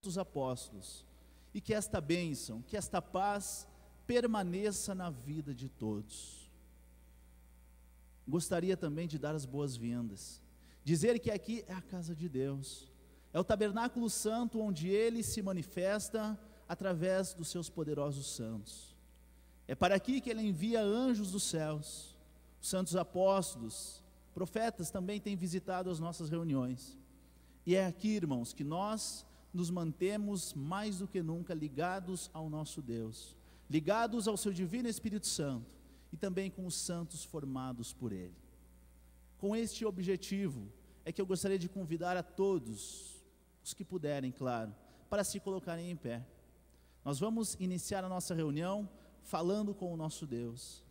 dos apóstolos, e que esta bênção, que esta paz permaneça na vida de todos. Gostaria também de dar as boas-vindas, dizer que aqui é a casa de Deus, é o tabernáculo santo onde Ele se manifesta através dos seus poderosos santos. É para aqui que Ele envia anjos dos céus. Os santos apóstolos, profetas também têm visitado as nossas reuniões. E é aqui, irmãos, que nós nos mantemos mais do que nunca ligados ao nosso Deus, ligados ao seu divino Espírito Santo e também com os santos formados por Ele. Com este objetivo é que eu gostaria de convidar a todos, os que puderem, claro, para se colocarem em pé. Nós vamos iniciar a nossa reunião falando com o nosso Deus,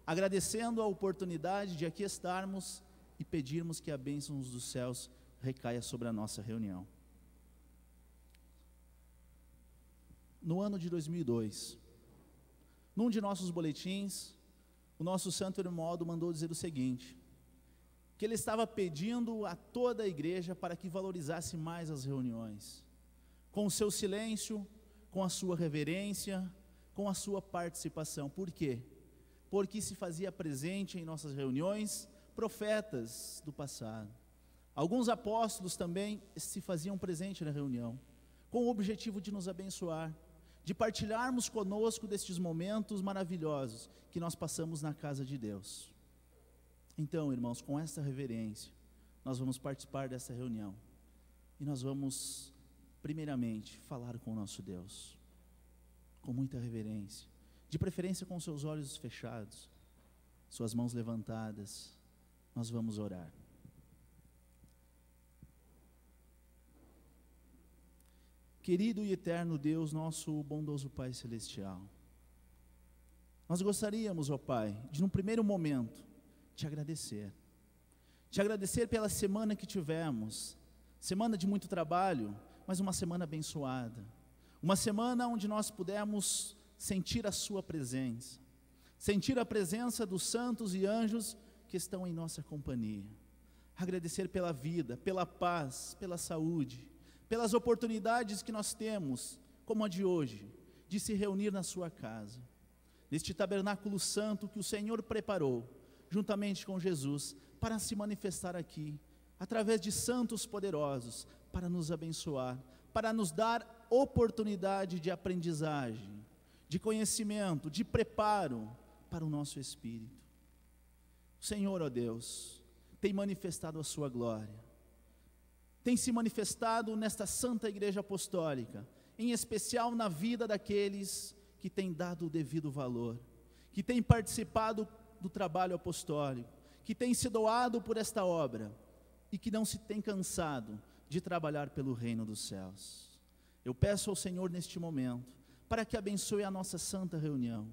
agradecendo a oportunidade de aqui estarmos e pedirmos que a bênção dos céus recaia sobre a nossa reunião. No ano de 2002, num de nossos boletins, o nosso santo irmão Aldo mandou dizer o seguinte, que ele estava pedindo a toda a igreja para que valorizasse mais as reuniões, com o seu silêncio, com a sua reverência, com a sua participação. Por quê? Porque se fazia presente em nossas reuniões profetas do passado. Alguns apóstolos também se faziam presente na reunião, com o objetivo de nos abençoar, de partilharmos conosco destes momentos maravilhosos que nós passamos na casa de Deus. Então, irmãos, com esta reverência, nós vamos participar dessa reunião e nós vamos, primeiramente, falar com o nosso Deus, com muita reverência, de preferência com seus olhos fechados, suas mãos levantadas. Nós vamos orar. Querido e eterno Deus, nosso bondoso Pai Celestial, nós gostaríamos, ó Pai, de num primeiro momento, te agradecer pela semana que tivemos, semana de muito trabalho, mas uma semana abençoada, uma semana onde nós pudemos sentir a sua presença, sentir a presença dos santos e anjos que estão em nossa companhia, agradecer pela vida, pela paz, pela saúde, pelas oportunidades que nós temos, como a de hoje, de se reunir na sua casa, neste tabernáculo santo que o Senhor preparou, juntamente com Jesus, para se manifestar aqui, através de santos poderosos, para nos abençoar, para nos dar oportunidade de aprendizagem, de conhecimento, de preparo para o nosso espírito. O Senhor, ó Deus, tem manifestado a sua glória, tem se manifestado nesta Santa Igreja Apostólica, em especial na vida daqueles que têm dado o devido valor, que têm participado do trabalho apostólico, que têm se doado por esta obra e que não se têm cansado de trabalhar pelo reino dos céus. Eu peço ao Senhor neste momento, para que abençoe a nossa santa reunião.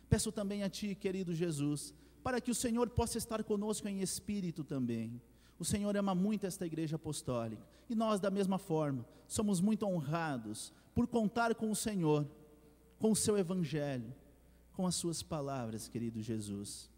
Peço também a Ti, querido Jesus, para que o Senhor possa estar conosco em espírito também. O Senhor ama muito esta igreja apostólica, e nós da mesma forma, somos muito honrados por contar com o Senhor, com o seu evangelho, com as suas palavras, querido Jesus.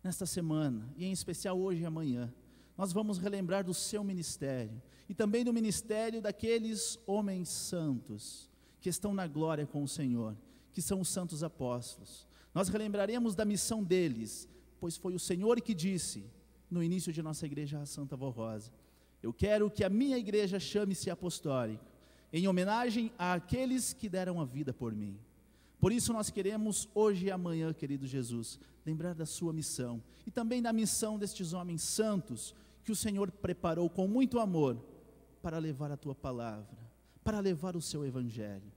Nesta semana, e em especial hoje e amanhã, nós vamos relembrar do seu ministério, e também do ministério daqueles homens santos, que estão na glória com o Senhor, que são os santos apóstolos. Nós relembraremos da missão deles, pois foi o Senhor que disse, no início de nossa igreja, a Santa Vó Rosa, eu quero que a minha igreja chame-se apostólica, em homenagem àqueles que deram a vida por mim. Por isso nós queremos hoje e amanhã, querido Jesus, lembrar da sua missão, e também da missão destes homens santos, que o Senhor preparou com muito amor, para levar a tua palavra, para levar o seu evangelho.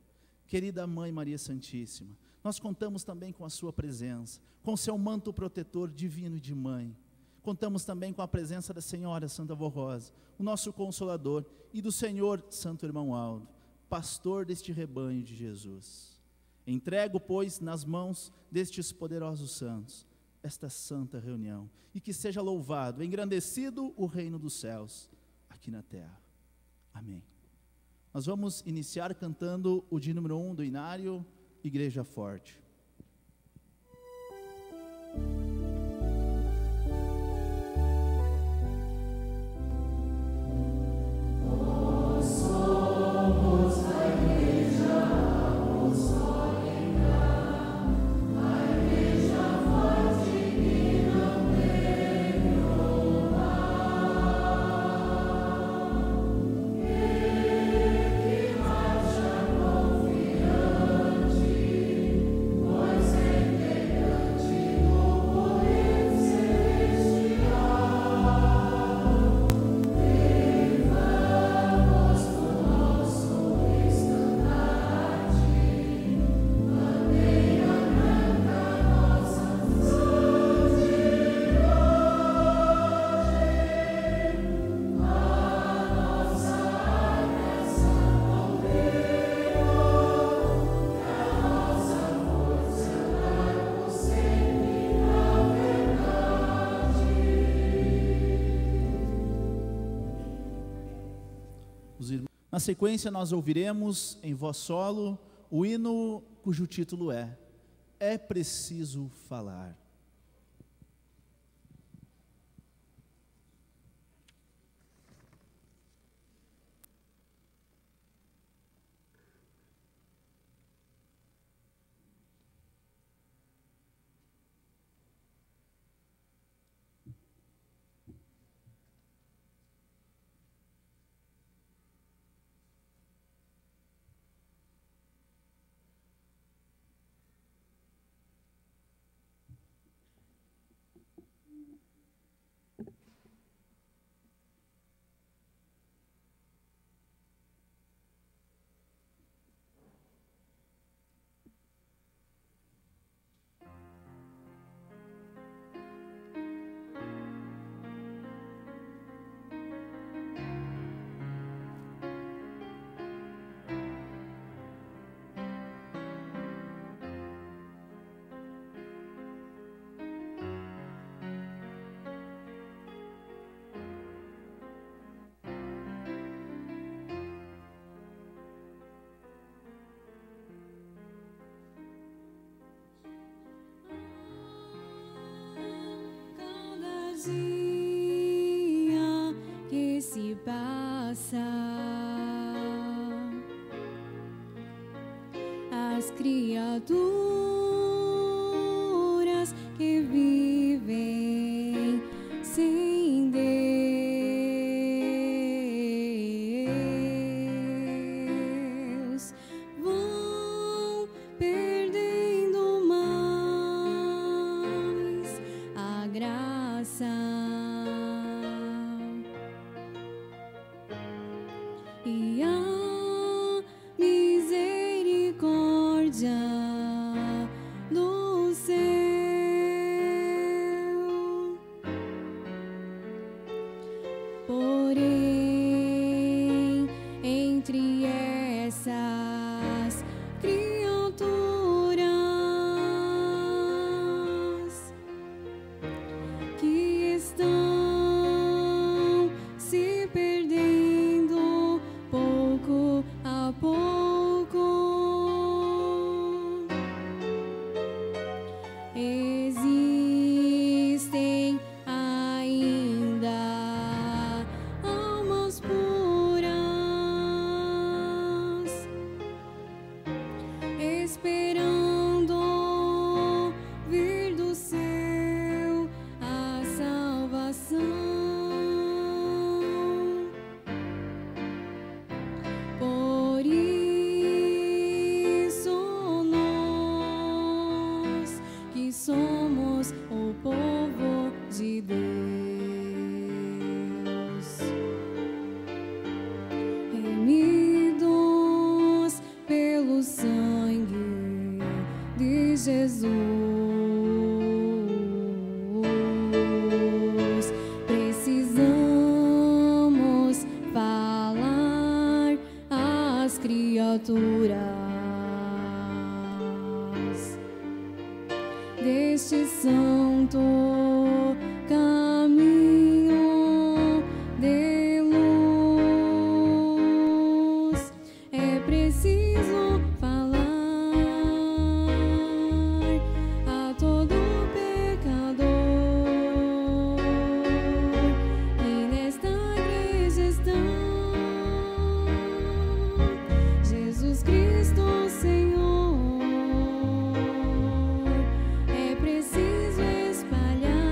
Querida Mãe Maria Santíssima, nós contamos também com a sua presença, com o seu manto protetor divino e de mãe. Contamos também com a presença da Senhora Santa Vó Rosa, o nosso Consolador, e do Senhor Santo Irmão Aldo, pastor deste rebanho de Jesus. Entrego, pois, nas mãos destes poderosos santos, esta santa reunião, e que seja louvado, engrandecido o reino dos céus, aqui na terra. Amém. Nós vamos iniciar cantando o de número 1 do Inário, Igreja Forte. Nós somos sequência, nós ouviremos em voz solo o hino cujo título É Preciso Falar. Dia que se passa, as criaturas que vivem sem Deus vão perdendo mais a graça e a misericórdia do céu. Porém, entre essas criaturas que estão se perdendo pouco a pouco, existem ainda almas puras, esperando vir do céu a salvação. Por isso nós que somos o povo de Deus, remidos pelo sangue de Jesus, precisamos falar às criaturas deste santo caminho de luz. É preciso falar a todo pecador que nesta igreja estão. Jesus Cristo, Senhor, é preciso espalhar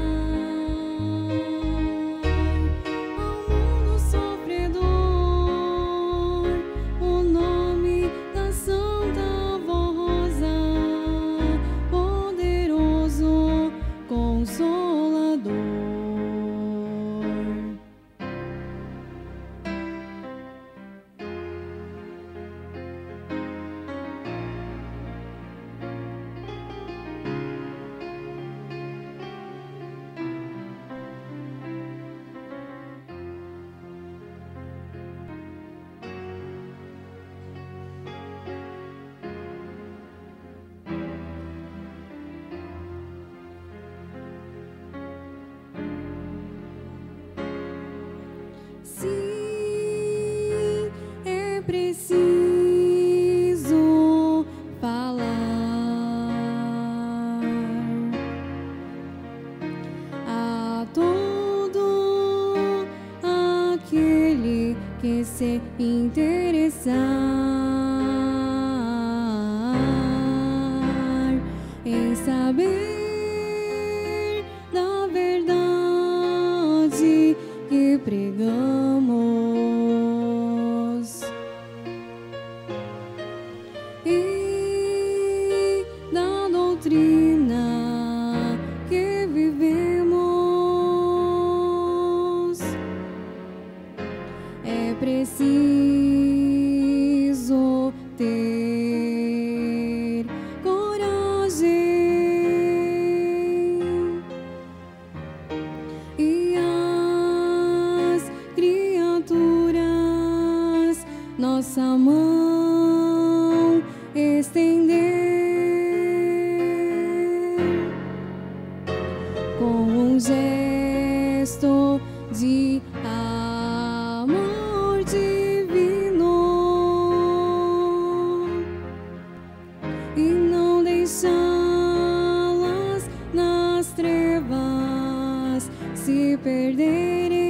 em saber da verdade que pregamos e da doutrina que vivemos. É preciso ter coragem e as criaturas nossa mão estender com um gesto de amor divino e não deixá-las nas trevas se perderem.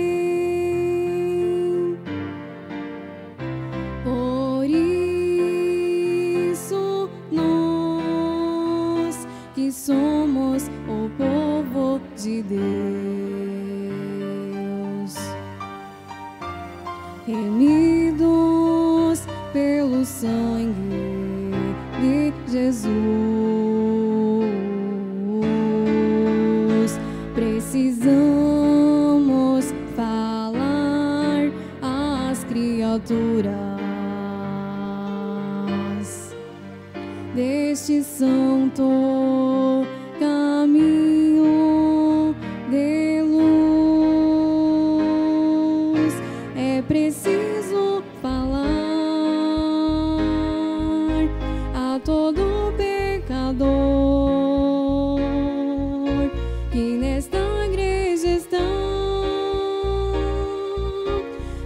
Por isso nós que somos o povo de Deus, remidos pelo sangue de Jesus, precisamos falar às criaturas deste santo caminho de luz. É preciso falar a todo pecador que nesta igreja está.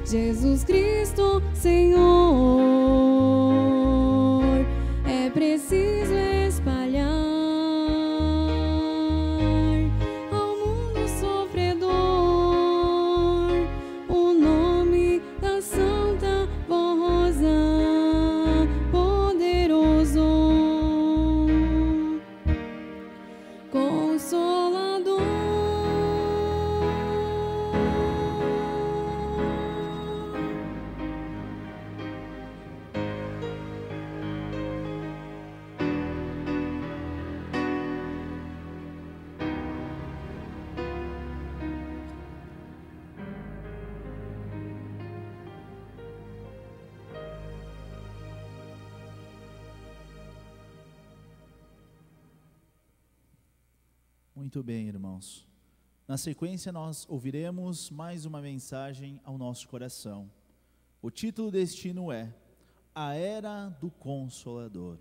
Jesus Cristo, Senhor, é preciso espalhar ao mundo sofredor o nome da Santa Rosa poderoso, Consolador. Muito bem, irmãos. Na sequência, nós ouviremos mais uma mensagem ao nosso coração. O título deste hino é A Era do Consolador.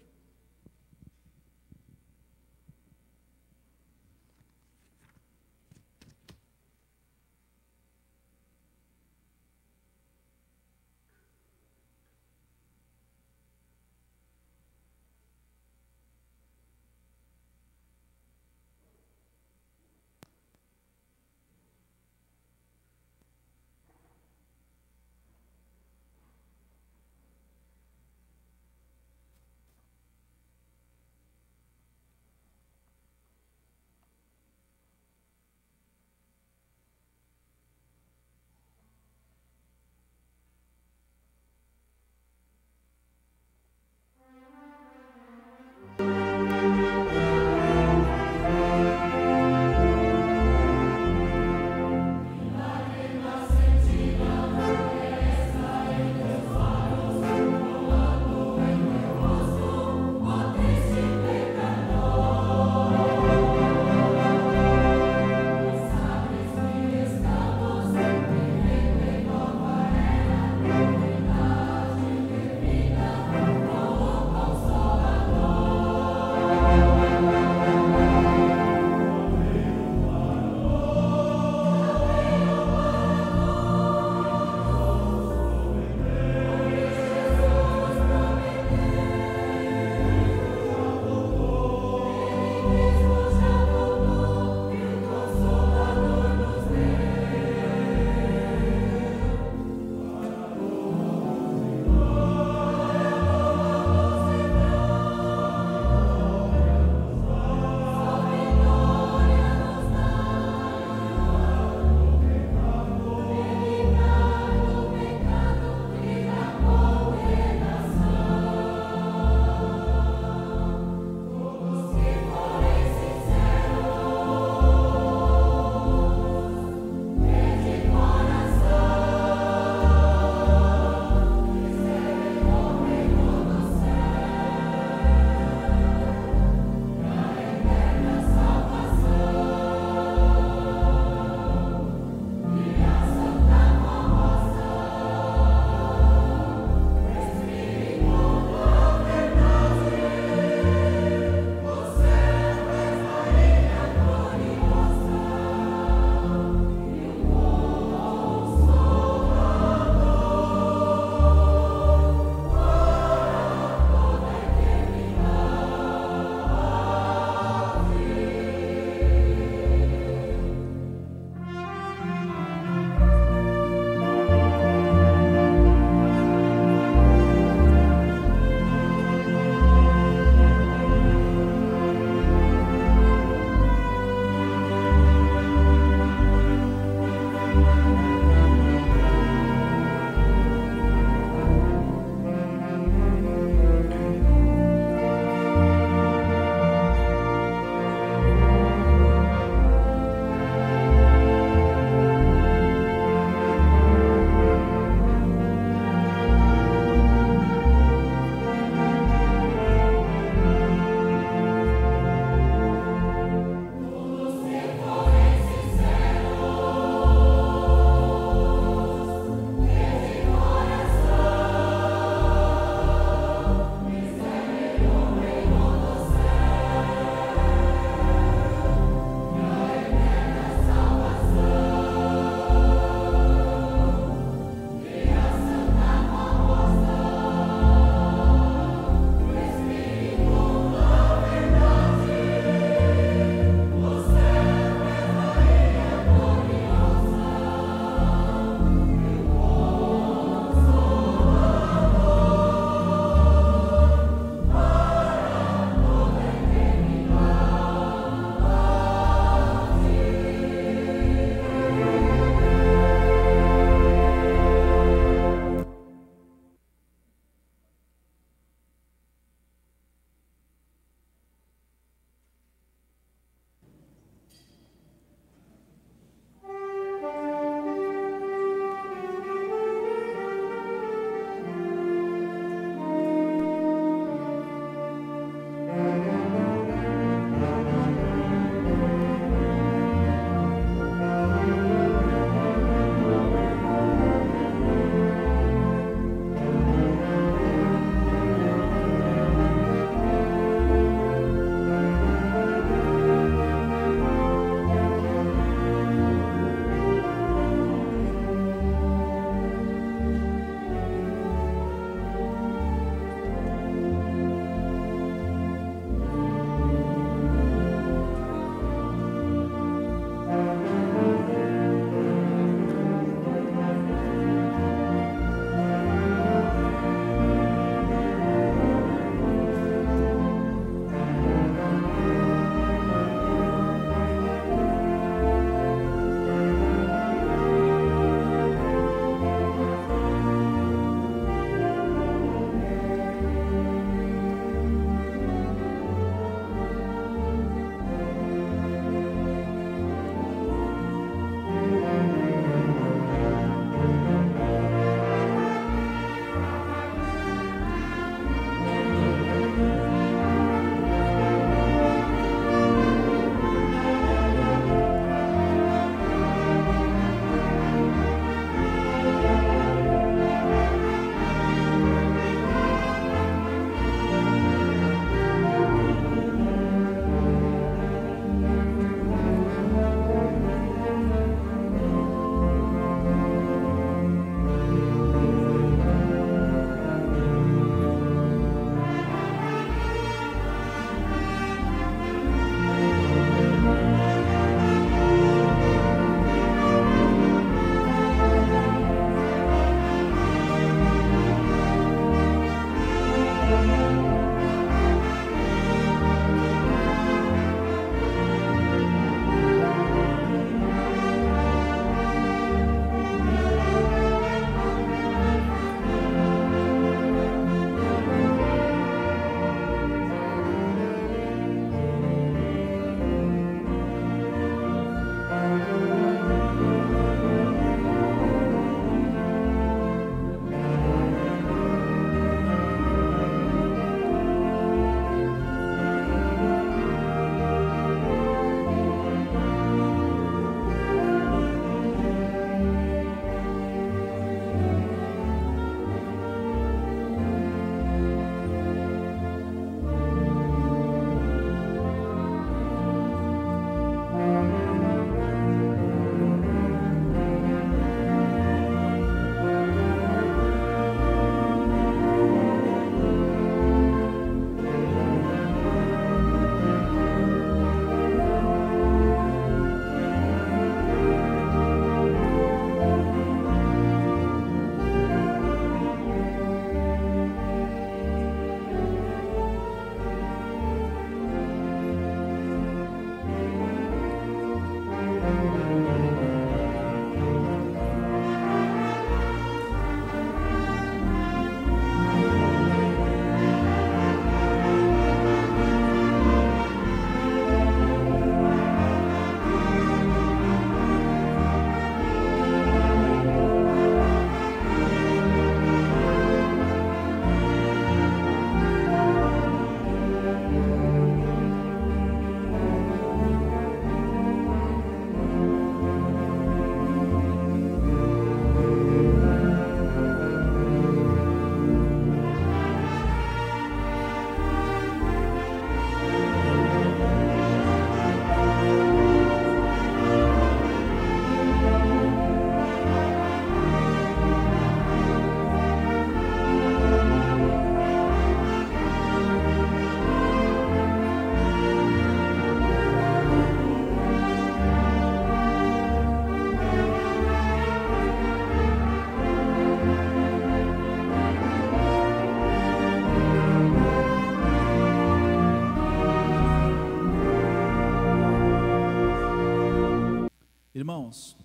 Irmãos,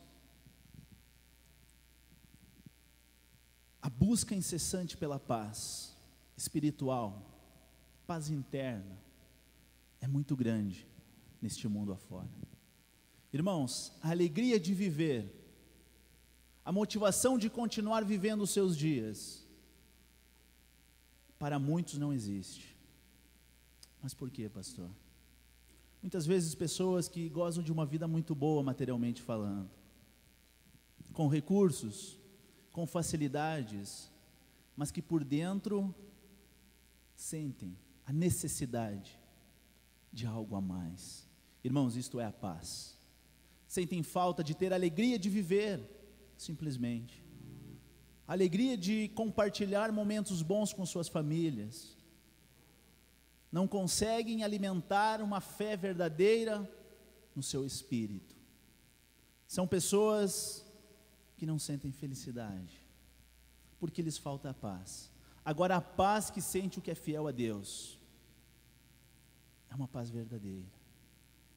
a busca incessante pela paz espiritual, paz interna, é muito grande neste mundo afora. Irmãos, a alegria de viver, a motivação de continuar vivendo os seus dias, para muitos não existe. Mas por quê, pastor? Muitas vezes pessoas que gozam de uma vida muito boa materialmente falando, com recursos, com facilidades, mas que por dentro sentem a necessidade de algo a mais. Irmãos, isto é a paz. Sentem falta de ter alegria de viver, simplesmente. Alegria de compartilhar momentos bons com suas famílias. Não conseguem alimentar uma fé verdadeira no seu espírito. São pessoas que não sentem felicidade, porque lhes falta a paz. Agora, a paz que sente o que é fiel a Deus, é uma paz verdadeira,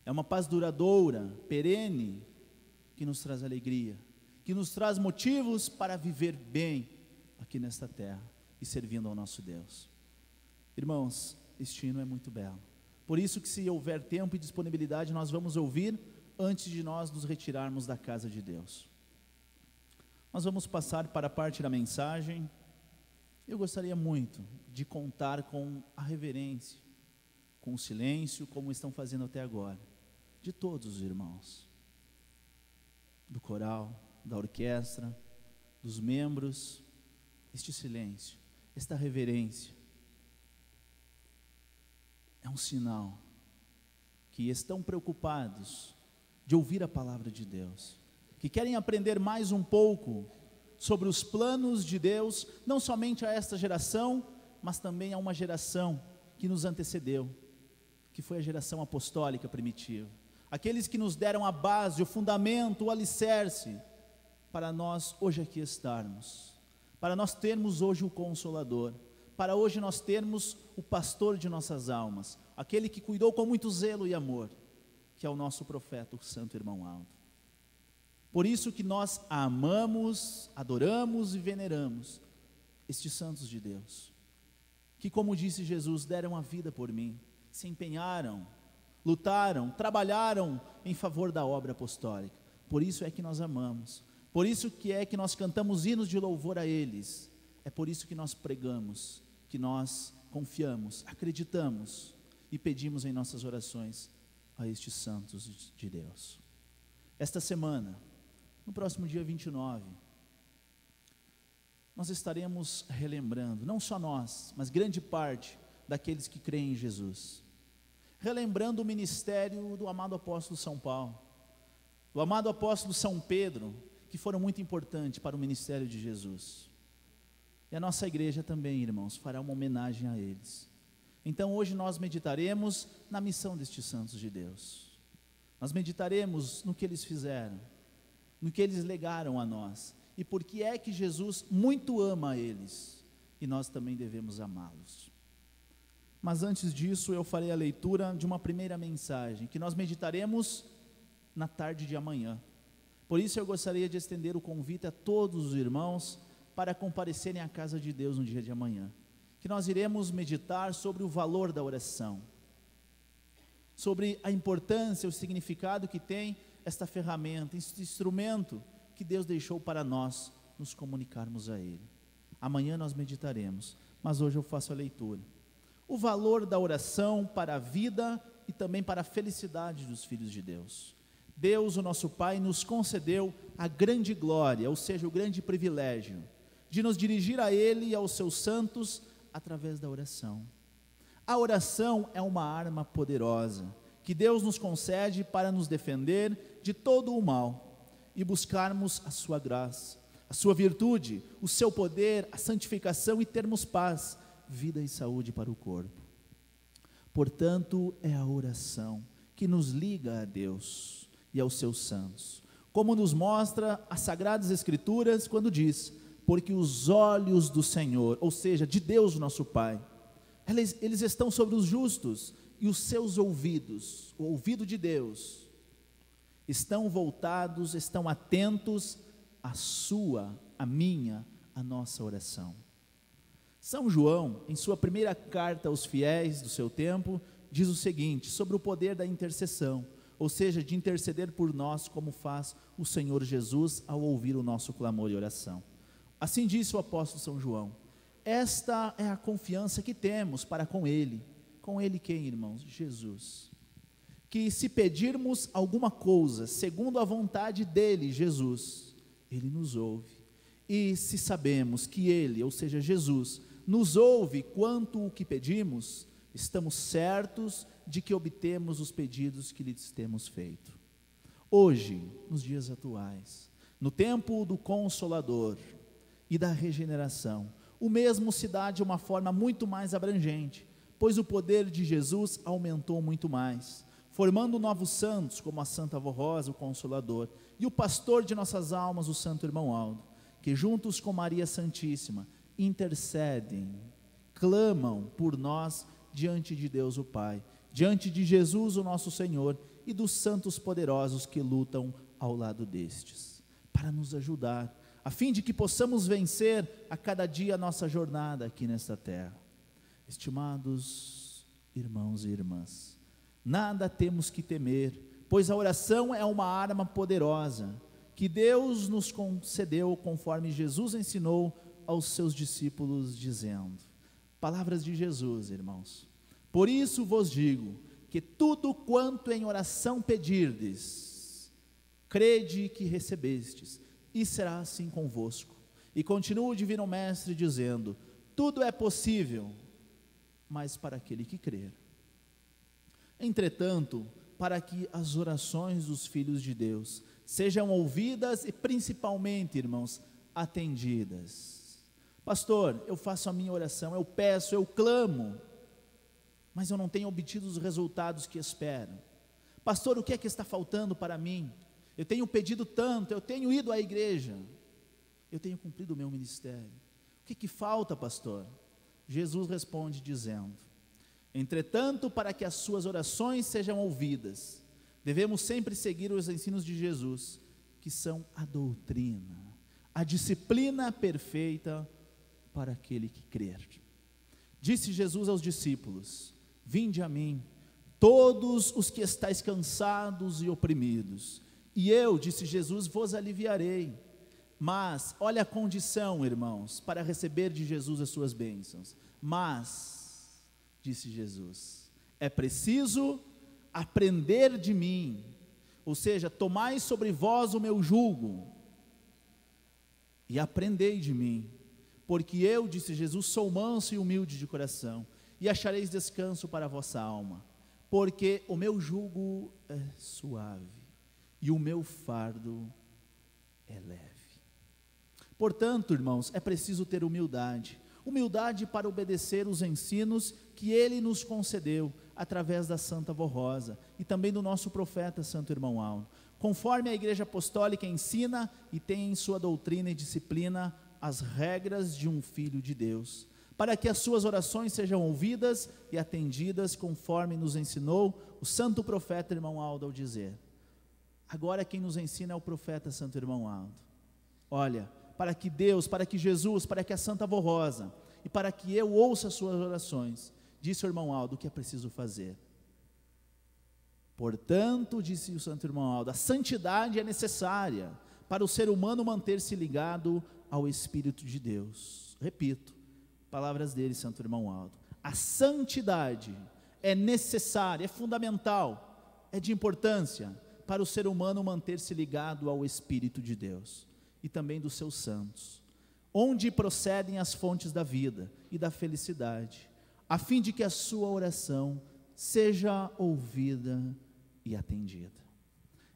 é uma paz duradoura, perene, que nos traz alegria, que nos traz motivos para viver bem aqui nesta terra e servindo ao nosso Deus. Irmãos, este hino é muito belo, por isso que, se houver tempo e disponibilidade, nós vamos ouvir antes de nós nos retirarmos da casa de Deus. Nós vamos passar para a parte da mensagem. Eu gostaria muito de contar com a reverência, com o silêncio, como estão fazendo até agora, de todos os irmãos, do coral, da orquestra, dos membros. Este silêncio, esta reverência, é um sinal que estão preocupados de ouvir a palavra de Deus, que querem aprender mais um pouco sobre os planos de Deus, não somente a esta geração, mas também a uma geração que nos antecedeu, que foi a geração apostólica primitiva, aqueles que nos deram a base, o fundamento, o alicerce, para nós hoje aqui estarmos, para nós termos hoje o Consolador, para hoje nós termos o pastor de nossas almas, aquele que cuidou com muito zelo e amor, que é o nosso profeta, o santo irmão Aldo. Por isso que nós amamos, adoramos e veneramos estes santos de Deus, que, como disse Jesus, deram a vida por mim, se empenharam, lutaram, trabalharam em favor da obra apostólica. Por isso é que nós amamos, por isso que é que nós cantamos hinos de louvor a eles, é por isso que nós pregamos, que nós confiamos, acreditamos e pedimos em nossas orações a estes santos de Deus. Esta semana, no próximo dia 29, nós estaremos relembrando, não só nós, mas grande parte daqueles que creem em Jesus, relembrando o ministério do amado apóstolo São Paulo, do amado apóstolo São Pedro, que foram muito importantes para o ministério de Jesus. E a nossa igreja também, irmãos, fará uma homenagem a eles. Então hoje nós meditaremos na missão destes santos de Deus, nós meditaremos no que eles fizeram, no que eles legaram a nós, e por que é que Jesus muito ama eles, e nós também devemos amá-los. Mas antes disso, eu farei a leitura de uma primeira mensagem, que nós meditaremos na tarde de amanhã. Por isso eu gostaria de estender o convite a todos os irmãos, para comparecerem à casa de Deus no dia de amanhã, que nós iremos meditar sobre o valor da oração, sobre a importância, o significado que tem esta ferramenta, este instrumento que Deus deixou para nós nos comunicarmos a Ele. Amanhã nós meditaremos, mas hoje eu faço a leitura. O valor da oração para a vida e também para a felicidade dos filhos de Deus. Deus, o nosso Pai, nos concedeu a grande glória, ou seja, o grande privilégio, de nos dirigir a Ele e aos seus santos através da oração. A oração é uma arma poderosa, que Deus nos concede para nos defender de todo o mal e buscarmos a sua graça, a sua virtude, o seu poder, a santificação e termos paz, vida e saúde para o corpo. Portanto, é a oração que nos liga a Deus e aos seus santos, como nos mostra as Sagradas Escrituras quando diz: porque os olhos do Senhor, ou seja, de Deus nosso Pai, eles estão sobre os justos, e os seus ouvidos, o ouvido de Deus, estão voltados, estão atentos à sua, à minha, à nossa oração. São João, em sua primeira carta aos fiéis do seu tempo, diz o seguinte, sobre o poder da intercessão, ou seja, de interceder por nós, como faz o Senhor Jesus ao ouvir o nosso clamor e oração. Assim disse o apóstolo São João, esta é a confiança que temos para com Ele. Com Ele quem, irmãos? Jesus. Que se pedirmos alguma coisa, segundo a vontade dEle, Jesus, Ele nos ouve. E se sabemos que Ele, ou seja, Jesus, nos ouve quanto o que pedimos, estamos certos de que obtemos os pedidos que lhes temos feito. Hoje, nos dias atuais, no tempo do Consolador e da regeneração, o mesmo se dá de uma forma muito mais abrangente, pois o poder de Jesus aumentou muito mais, formando novos santos, como a Santa Avó Rosa, o Consolador, e o pastor de nossas almas, o Santo Irmão Aldo, que juntos com Maria Santíssima, intercedem, clamam por nós diante de Deus o Pai, diante de Jesus o nosso Senhor e dos santos poderosos que lutam ao lado destes, para nos ajudar, a fim de que possamos vencer a cada dia a nossa jornada aqui nesta terra. Estimados irmãos e irmãs, nada temos que temer, pois a oração é uma arma poderosa, que Deus nos concedeu conforme Jesus ensinou aos seus discípulos, dizendo, palavras de Jesus, irmãos, por isso vos digo, que tudo quanto em oração pedirdes, crede que recebestes, e será assim convosco. E continua o Divino Mestre dizendo, tudo é possível, mas para aquele que crer. Entretanto, para que as orações dos filhos de Deus sejam ouvidas e principalmente, irmãos, atendidas. Pastor, eu faço a minha oração, eu peço, eu clamo, mas eu não tenho obtido os resultados que espero. Pastor, o que é que está faltando para mim? Eu tenho pedido tanto, eu tenho ido à igreja, eu tenho cumprido o meu ministério. O que falta, pastor? Jesus responde dizendo, entretanto, para que as suas orações sejam ouvidas, devemos sempre seguir os ensinos de Jesus, que são a doutrina, a disciplina perfeita para aquele que crer. Disse Jesus aos discípulos, vinde a mim, todos os que estáis cansados e oprimidos, e eu, disse Jesus, vos aliviarei. Mas, olha a condição, irmãos, para receber de Jesus as suas bênçãos. Mas, disse Jesus, é preciso aprender de mim, ou seja, tomai sobre vós o meu jugo, e aprendei de mim, porque eu, disse Jesus, sou manso e humilde de coração, e achareis descanso para a vossa alma, porque o meu jugo é suave, e o meu fardo é leve. Portanto, irmãos, é preciso ter humildade para obedecer os ensinos que Ele nos concedeu, através da Santa Avó Rosa, e também do nosso profeta Santo Irmão Aldo, conforme a Igreja Apostólica ensina e tem em sua doutrina e disciplina as regras de um Filho de Deus, para que as suas orações sejam ouvidas e atendidas, conforme nos ensinou o Santo Profeta Irmão Aldo ao dizer. Agora quem nos ensina é o Profeta Santo Irmão Aldo. Olha, para que Deus, para que Jesus, para que a Santa Avó Rosa, e para que eu ouça as suas orações, disse o Irmão Aldo o que é preciso fazer. Portanto, disse o Santo Irmão Aldo, a santidade é necessária para o ser humano manter-se ligado ao Espírito de Deus. Repito, palavras dele, Santo Irmão Aldo. A santidade é necessária, é fundamental, é de importância para o ser humano manter-se ligado ao Espírito de Deus e também dos seus santos, onde procedem as fontes da vida e da felicidade, a fim de que a sua oração seja ouvida e atendida.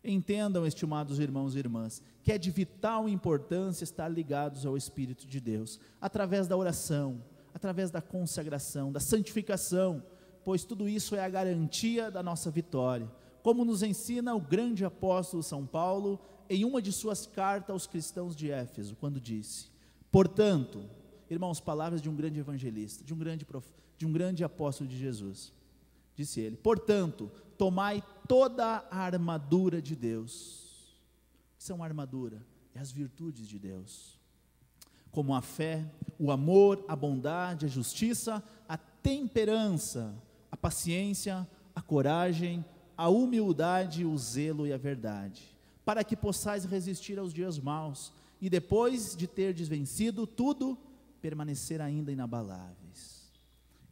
Entendam, estimados irmãos e irmãs, que é de vital importância estar ligados ao Espírito de Deus, através da oração, através da consagração, da santificação, pois tudo isso é a garantia da nossa vitória, como nos ensina o grande apóstolo São Paulo, em uma de suas cartas aos cristãos de Éfeso, quando disse, portanto, irmãos, palavras de um grande evangelista, de um grande apóstolo de Jesus, Disse ele: portanto, tomai toda a armadura de Deus. O que são a armadura? É as virtudes de Deus, como a fé, o amor, a bondade, a justiça, a temperança, a paciência, a coragem, a humildade, o zelo e a verdade, para que possais resistir aos dias maus, e depois de terdes vencido tudo, permanecer ainda inabaláveis.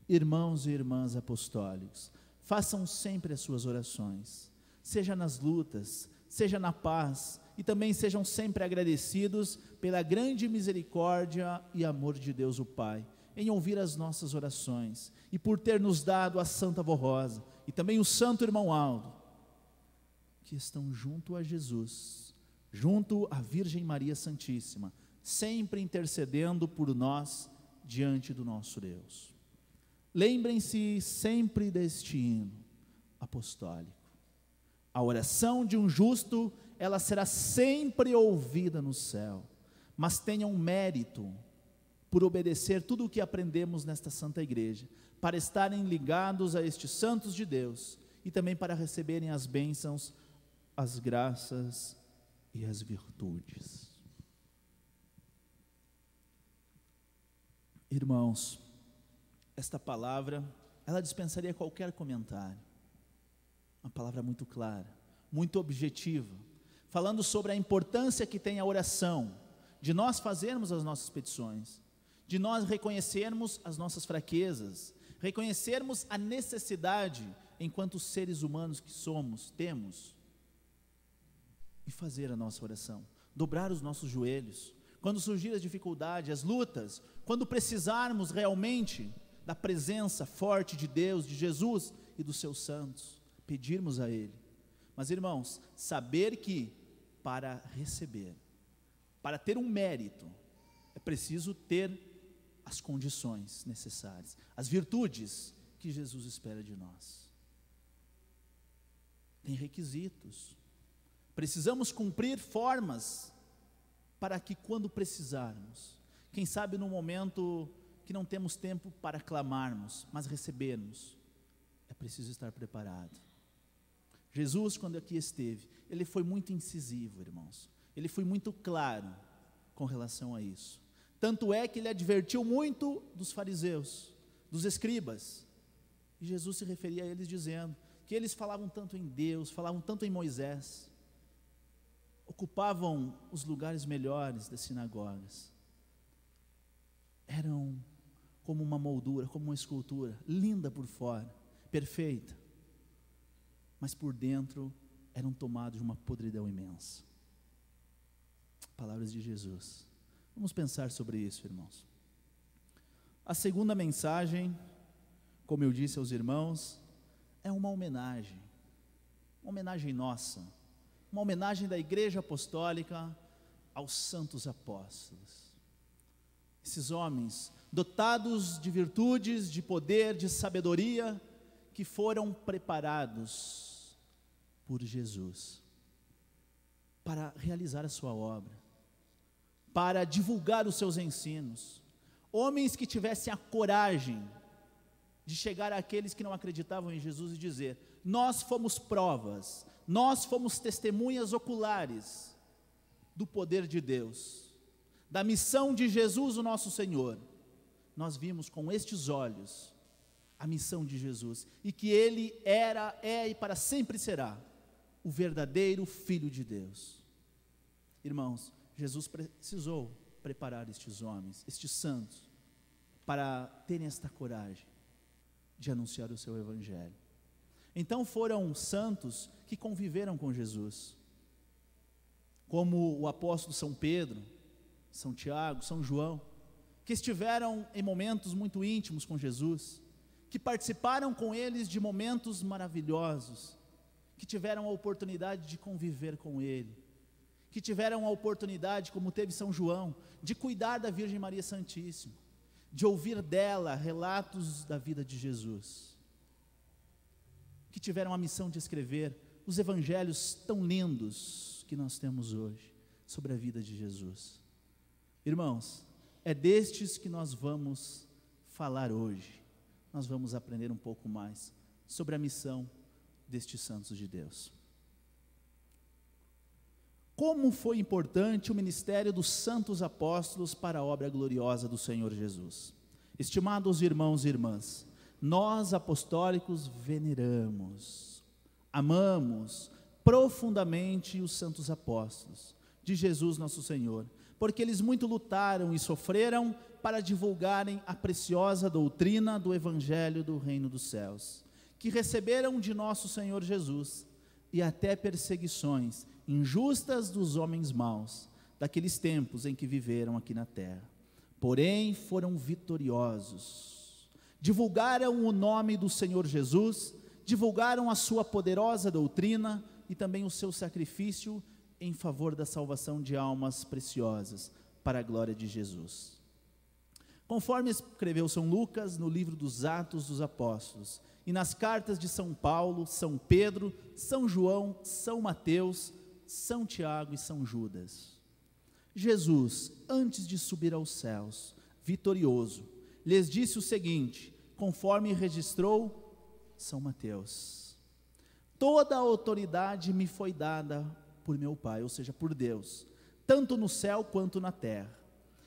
Irmãos e irmãs apostólicos, façam sempre as suas orações, seja nas lutas, seja na paz, e também sejam sempre agradecidos pela grande misericórdia e amor de Deus o Pai, em ouvir as nossas orações, e por ter nos dado a Santa Avó Rosa, e também o Santo Irmão Aldo, que estão junto a Jesus, junto à Virgem Maria Santíssima, sempre intercedendo por nós, diante do nosso Deus. Lembrem-se sempre deste hino apostólico: a oração de um justo, ela será sempre ouvida no céu, mas tenham mérito por obedecer tudo o que aprendemos nesta Santa Igreja, para estarem ligados a estes santos de Deus, e também para receberem as bênçãos, as graças e as virtudes. Irmãos, esta palavra, ela dispensaria qualquer comentário. Uma palavra muito clara, muito objetiva, falando sobre a importância que tem a oração, de nós fazermos as nossas petições, de nós reconhecermos as nossas fraquezas, reconhecermos a necessidade, enquanto seres humanos que somos, temos, e fazer a nossa oração, dobrar os nossos joelhos, quando surgir as dificuldades, as lutas, quando precisarmos realmente da presença forte de Deus, de Jesus e dos seus santos, pedirmos a Ele. Mas irmãos, saber que para receber, para ter um mérito, é preciso ter as condições necessárias, as virtudes que Jesus espera de nós. Tem requisitos, precisamos cumprir formas, para que quando precisarmos, quem sabe no momento que não temos tempo para clamarmos, mas recebermos, é preciso estar preparado. Jesus, quando aqui esteve, ele foi muito incisivo, irmãos, ele foi muito claro com relação a isso. Tanto é que ele advertiu muito dos fariseus, dos escribas, e Jesus se referia a eles dizendo que eles falavam tanto em Deus, falavam tanto em Moisés, ocupavam os lugares melhores das sinagogas, eram como uma moldura, como uma escultura, linda por fora, perfeita, mas por dentro eram tomados de uma podridão imensa. Palavras de Jesus. Vamos pensar sobre isso, irmãos. A segunda mensagem, como eu disse aos irmãos, é uma homenagem nossa, uma homenagem da Igreja Apostólica aos santos apóstolos. Esses homens, dotados de virtudes, de poder, de sabedoria, que foram preparados por Jesus para realizar a sua obra, para divulgar os seus ensinos. Homens que tivessem a coragem de chegar àqueles que não acreditavam em Jesus e dizer: nós fomos provas, nós fomos testemunhas oculares do poder de Deus, da missão de Jesus, o nosso Senhor. Nós vimos com estes olhos a missão de Jesus, e que Ele era, é e para sempre será o verdadeiro Filho de Deus. Irmãos, Jesus precisou preparar estes homens, estes santos, para terem esta coragem de anunciar o seu Evangelho. Então foram santos que conviveram com Jesus, como o apóstolo São Pedro, São Tiago, São João, que estiveram em momentos muito íntimos com Jesus, que participaram com eles de momentos maravilhosos, que tiveram a oportunidade de conviver com Ele, que tiveram a oportunidade, como teve São João, de cuidar da Virgem Maria Santíssima, de ouvir dela relatos da vida de Jesus, que tiveram a missão de escrever os evangelhos tão lindos que nós temos hoje, sobre a vida de Jesus. Irmãos, é destes que nós vamos falar hoje. Nós vamos aprender um pouco mais sobre a missão destes santos de Deus. Como foi importante o ministério dos santos apóstolos para a obra gloriosa do Senhor Jesus. Estimados irmãos e irmãs, nós apostólicos veneramos, amamos profundamente os santos apóstolos de Jesus nosso Senhor, porque eles muito lutaram e sofreram para divulgarem a preciosa doutrina do Evangelho do Reino dos Céus, que receberam de nosso Senhor Jesus, e até perseguições injustas dos homens maus, daqueles tempos em que viveram aqui na terra. Porém foram vitoriosos, divulgaram o nome do Senhor Jesus, divulgaram a sua poderosa doutrina e também o seu sacrifício em favor da salvação de almas preciosas, para a glória de Jesus. Conforme escreveu São Lucas no livro dos Atos dos Apóstolos, e nas cartas de São Paulo, São Pedro, São João, São Mateus, São Tiago e São Judas, Jesus, antes de subir aos céus, vitorioso, lhes disse o seguinte, conforme registrou São Mateus: toda a autoridade me foi dada por meu Pai, ou seja, por Deus, tanto no céu quanto na terra.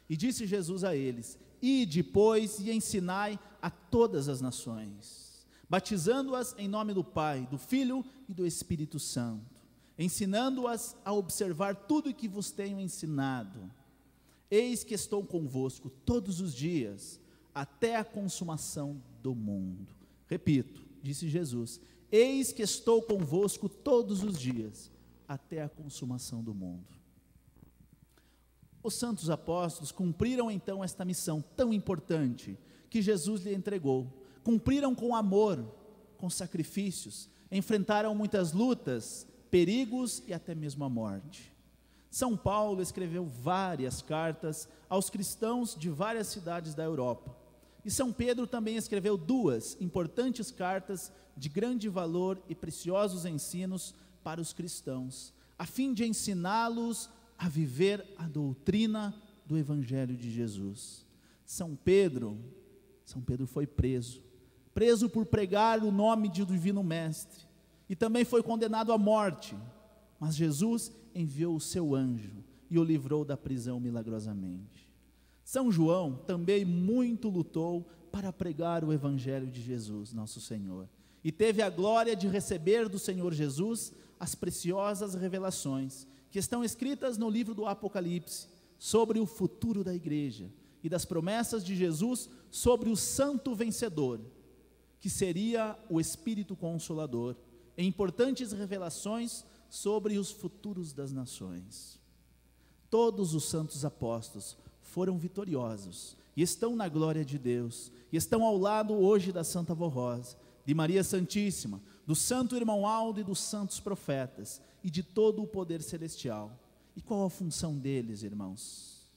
E disse Jesus a eles: ide, pois, e ensinai a todas as nações, batizando-as em nome do Pai, do Filho e do Espírito Santo, ensinando-as a observar tudo o que vos tenho ensinado. Eis que estou convosco todos os dias, até a consumação do mundo. Repito, disse Jesus, eis que estou convosco todos os dias, até a consumação do mundo. Os santos apóstolos cumpriram então esta missão tão importante que Jesus lhe entregou. Cumpriram com amor, com sacrifícios, enfrentaram muitas lutas, perigos e até mesmo a morte. São Paulo escreveu várias cartas aos cristãos de várias cidades da Europa. E São Pedro também escreveu 2 importantes cartas de grande valor e preciosos ensinos para os cristãos, a fim de ensiná-los a viver a doutrina do Evangelho de Jesus. São Pedro foi preso por pregar o nome do Divino Mestre, e também foi condenado à morte, mas Jesus enviou o seu anjo e o livrou da prisão milagrosamente. São João também muito lutou para pregar o Evangelho de Jesus, nosso Senhor, e teve a glória de receber do Senhor Jesus as preciosas revelações que estão escritas no livro do Apocalipse, sobre o futuro da igreja, e das promessas de Jesus sobre o santo vencedor, que seria o Espírito Consolador, e importantes revelações sobre os futuros das nações. Todos os santos apóstolos foram vitoriosos, e estão na glória de Deus, e estão ao lado hoje da Santa Vó Rosa, de Maria Santíssima, do Santo Irmão Aldo e dos santos profetas, e de todo o poder celestial. E qual a função deles, irmãos?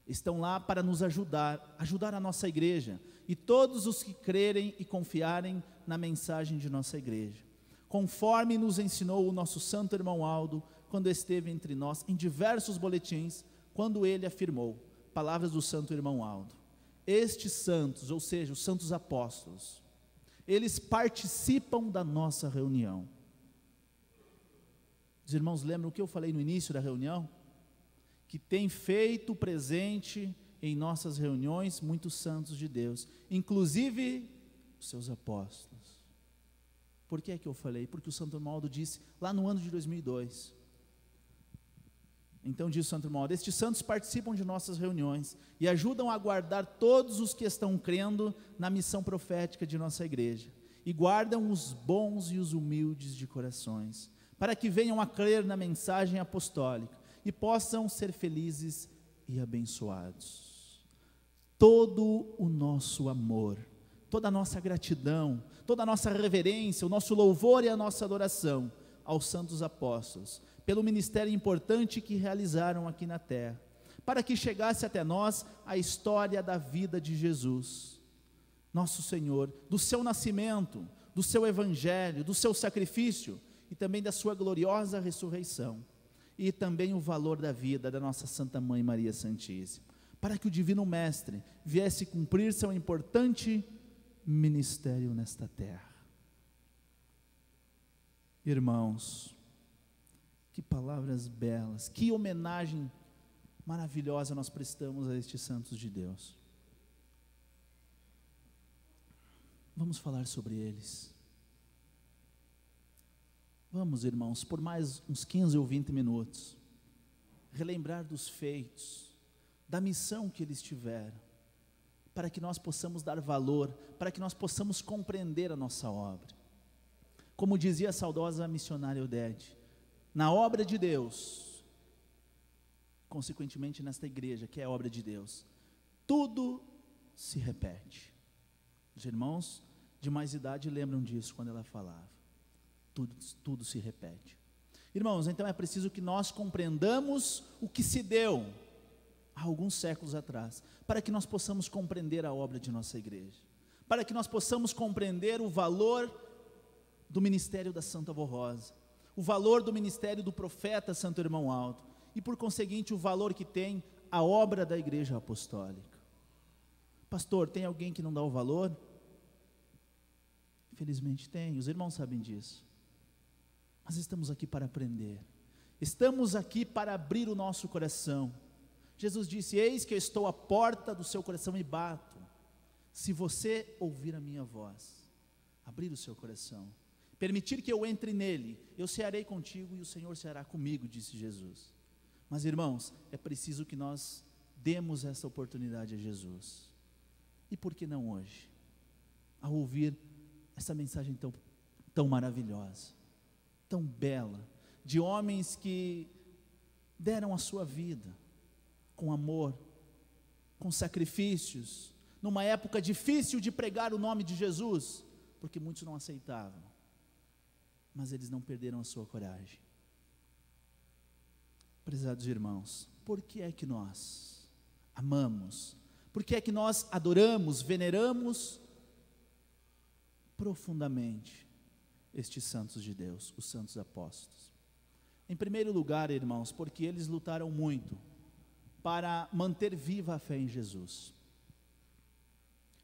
Estão lá para nos ajudar a nossa igreja, e todos os que crerem e confiarem na mensagem de nossa igreja, conforme nos ensinou o nosso Santo Irmão Aldo, quando esteve entre nós, em diversos boletins, quando ele afirmou, palavras do Santo Irmão Aldo: estes santos, ou seja, os santos apóstolos, eles participam da nossa reunião. Os irmãos lembram o que eu falei no início da reunião? Que tem feito presente em nossas reuniões muitos santos de Deus, inclusive os seus apóstolos. Por que é que eu falei? Porque o Santo Irmão Aldo disse lá no ano de 2002. Então diz o Santo Irmão Aldo: estes santos participam de nossas reuniões e ajudam a guardar todos os que estão crendo na missão profética de nossa igreja, e guardam os bons e os humildes de corações, para que venham a crer na mensagem apostólica e possam ser felizes e abençoados. Todo o nosso amor, toda a nossa gratidão, toda a nossa reverência, o nosso louvor e a nossa adoração aos santos apóstolos, pelo ministério importante que realizaram aqui na terra, para que chegasse até nós a história da vida de Jesus, nosso Senhor, do seu nascimento, do seu evangelho, do seu sacrifício, e também da sua gloriosa ressurreição, e também o valor da vida da nossa Santa Mãe Maria Santíssima, para que o Divino Mestre viesse cumprir seu importante ministério nesta terra. Irmãos, que palavras belas, que homenagem maravilhosa nós prestamos a estes santos de Deus. Vamos falar sobre eles. Vamos, irmãos, por mais uns 15 ou 20 minutos, relembrar dos feitos, da missão que eles tiveram, para que nós possamos dar valor, para que nós possamos compreender a nossa obra. Como dizia a saudosa missionária Odete, na obra de Deus, consequentemente nesta igreja, que é a obra de Deus, tudo se repete. Os irmãos de mais idade lembram disso quando ela falava. Tudo se repete. Irmãos, então é preciso que nós compreendamos o que se deu há alguns séculos atrás, para que nós possamos compreender a obra de nossa igreja, para que nós possamos compreender o valor do ministério da Santa Avó Rosa, o valor do ministério do profeta Santo Irmão Aldo, e por conseguinte o valor que tem a obra da igreja apostólica. Pastor, tem alguém que não dá o valor? Infelizmente tem, os irmãos sabem disso. Mas estamos aqui para aprender, estamos aqui para abrir o nosso coração. Jesus disse: eis que eu estou à porta do seu coração e bato. Se você ouvir a minha voz, abrir o seu coração, permitir que eu entre nele, eu cearei contigo e o Senhor ceará comigo, disse Jesus. Mas irmãos, é preciso que nós demos essa oportunidade a Jesus. E por que não hoje? Ao ouvir essa mensagem tão maravilhosa, tão bela, de homens que deram a sua vida com amor, com sacrifícios, numa época difícil de pregar o nome de Jesus, porque muitos não aceitavam, mas eles não perderam a sua coragem. Prezados irmãos, por que é que nós amamos, por que é que nós adoramos, veneramos profundamente estes santos de Deus, os santos apóstolos? Em primeiro lugar, irmãos, porque eles lutaram muito para manter viva a fé em Jesus.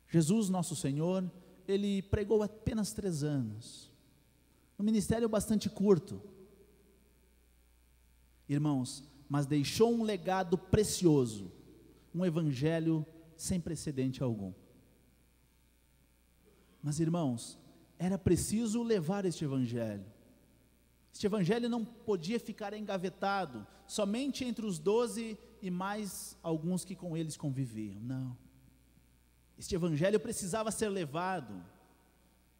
Jesus, nosso Senhor, ele pregou apenas 3 anos, um ministério bastante curto, irmãos, mas deixou um legado precioso, um evangelho sem precedente algum. Mas irmãos, era preciso levar este evangelho não podia ficar engavetado, somente entre os 12 e mais alguns que com eles conviviam, não, este evangelho precisava ser levado,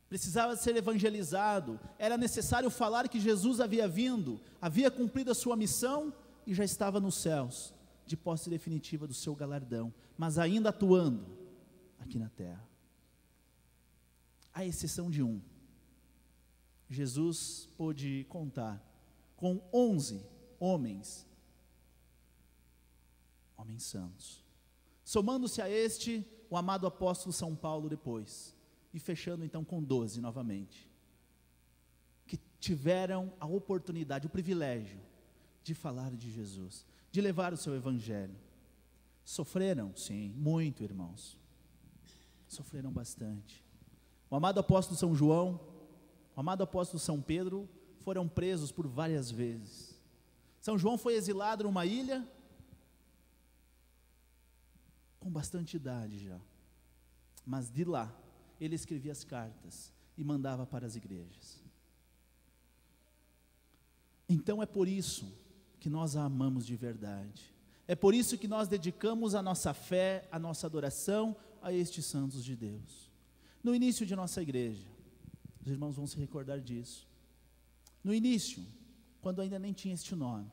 precisava ser evangelizado, era necessário falar que Jesus havia vindo, havia cumprido a sua missão e já estava nos céus, de posse definitiva do seu galardão, mas ainda atuando aqui na terra. À exceção de um, Jesus pôde contar com 11 homens santos, somando-se a este, o amado apóstolo São Paulo depois, e fechando então com 12 novamente, que tiveram a oportunidade, o privilégio de falar de Jesus, de levar o seu evangelho. Sofreram? Sim, muito, irmãos, sofreram bastante. O amado apóstolo São João, o amado apóstolo São Pedro foram presos por várias vezes. São João foi exilado numa ilha com bastante idade já, mas de lá ele escrevia as cartas e mandava para as igrejas. Então é por isso que nós a amamos de verdade, é por isso que nós dedicamos a nossa fé, a nossa adoração a estes santos de Deus. No início de nossa igreja, os irmãos vão se recordar disso, no início, quando ainda nem tinha este nome,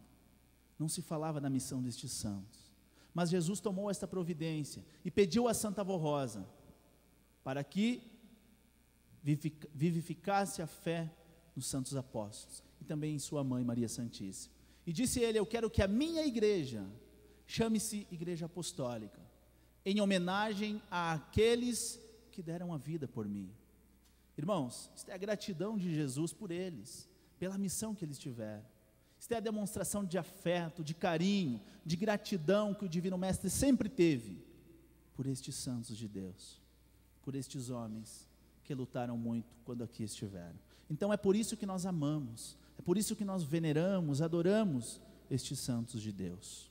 não se falava da missão destes santos, mas Jesus tomou esta providência e pediu a Santa Avó Rosa para que vivificasse a fé nos santos apóstolos e também em sua mãe Maria Santíssima, e disse ele: eu quero que a minha igreja chame-se Igreja Apostólica, em homenagem àqueles que deram a vida por mim. Irmãos, isto é a gratidão de Jesus por eles, pela missão que eles tiveram. Isto é a demonstração de afeto, de carinho, de gratidão que o Divino Mestre sempre teve por estes santos de Deus, por estes homens que lutaram muito quando aqui estiveram. Então é por isso que nós amamos, é por isso que nós veneramos, adoramos estes santos de Deus.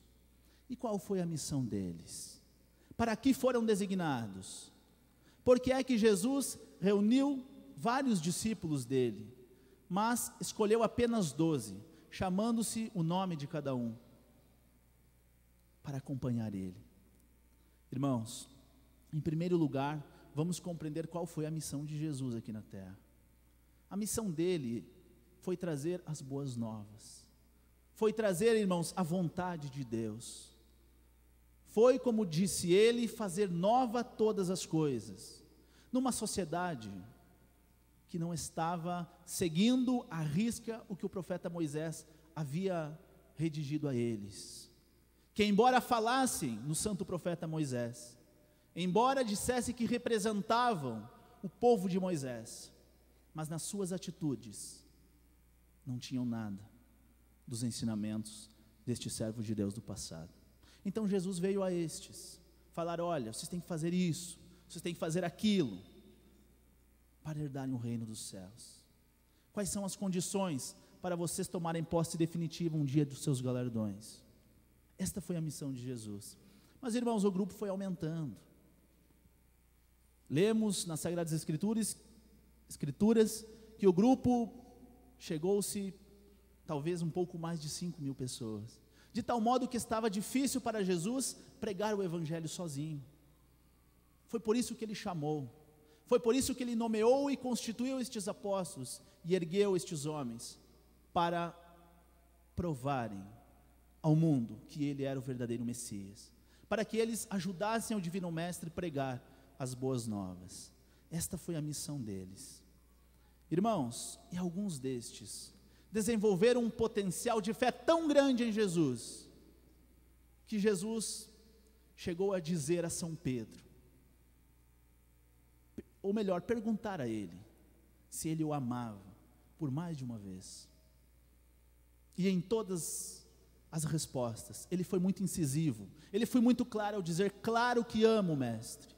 E qual foi a missão deles? Para que foram designados? Por que é que Jesus reuniu vários discípulos dele, mas escolheu apenas 12, chamando-se o nome de cada um, para acompanhar ele? Irmãos, em primeiro lugar, vamos compreender qual foi a missão de Jesus aqui na terra. A missão dele foi trazer as boas novas, foi trazer, irmãos, a vontade de Deus, foi, como disse ele, fazer nova todas as coisas, numa sociedade que não estava seguindo à risca o que o profeta Moisés havia redigido a eles, que embora falassem no santo profeta Moisés, embora dissesse que representavam o povo de Moisés, mas nas suas atitudes não tinham nada dos ensinamentos deste servo de Deus do passado. Então Jesus veio a estes falar: olha, vocês têm que fazer isso, vocês têm que fazer aquilo, para herdarem o reino dos céus. Quais são as condições para vocês tomarem posse definitiva um dia dos seus galardões? Esta foi a missão de Jesus. Mas, irmãos, o grupo foi aumentando. Lemos nas Sagradas Escrituras que o grupo chegou-se talvez um pouco mais de 5.000 pessoas, de tal modo que estava difícil para Jesus pregar o evangelho sozinho. Foi por isso que ele chamou, foi por isso que ele nomeou e constituiu estes apóstolos e ergueu estes homens, para provarem ao mundo que ele era o verdadeiro Messias, para que eles ajudassem ao Divino Mestre a pregar as boas novas. Esta foi a missão deles. Irmãos, e alguns destes desenvolveram um potencial de fé tão grande em Jesus, que Jesus chegou a dizer a São Pedro, ou melhor, perguntar a ele, se ele o amava, por mais de uma vez. E em todas as respostas, ele foi muito incisivo, ele foi muito claro ao dizer: claro que amo o Mestre.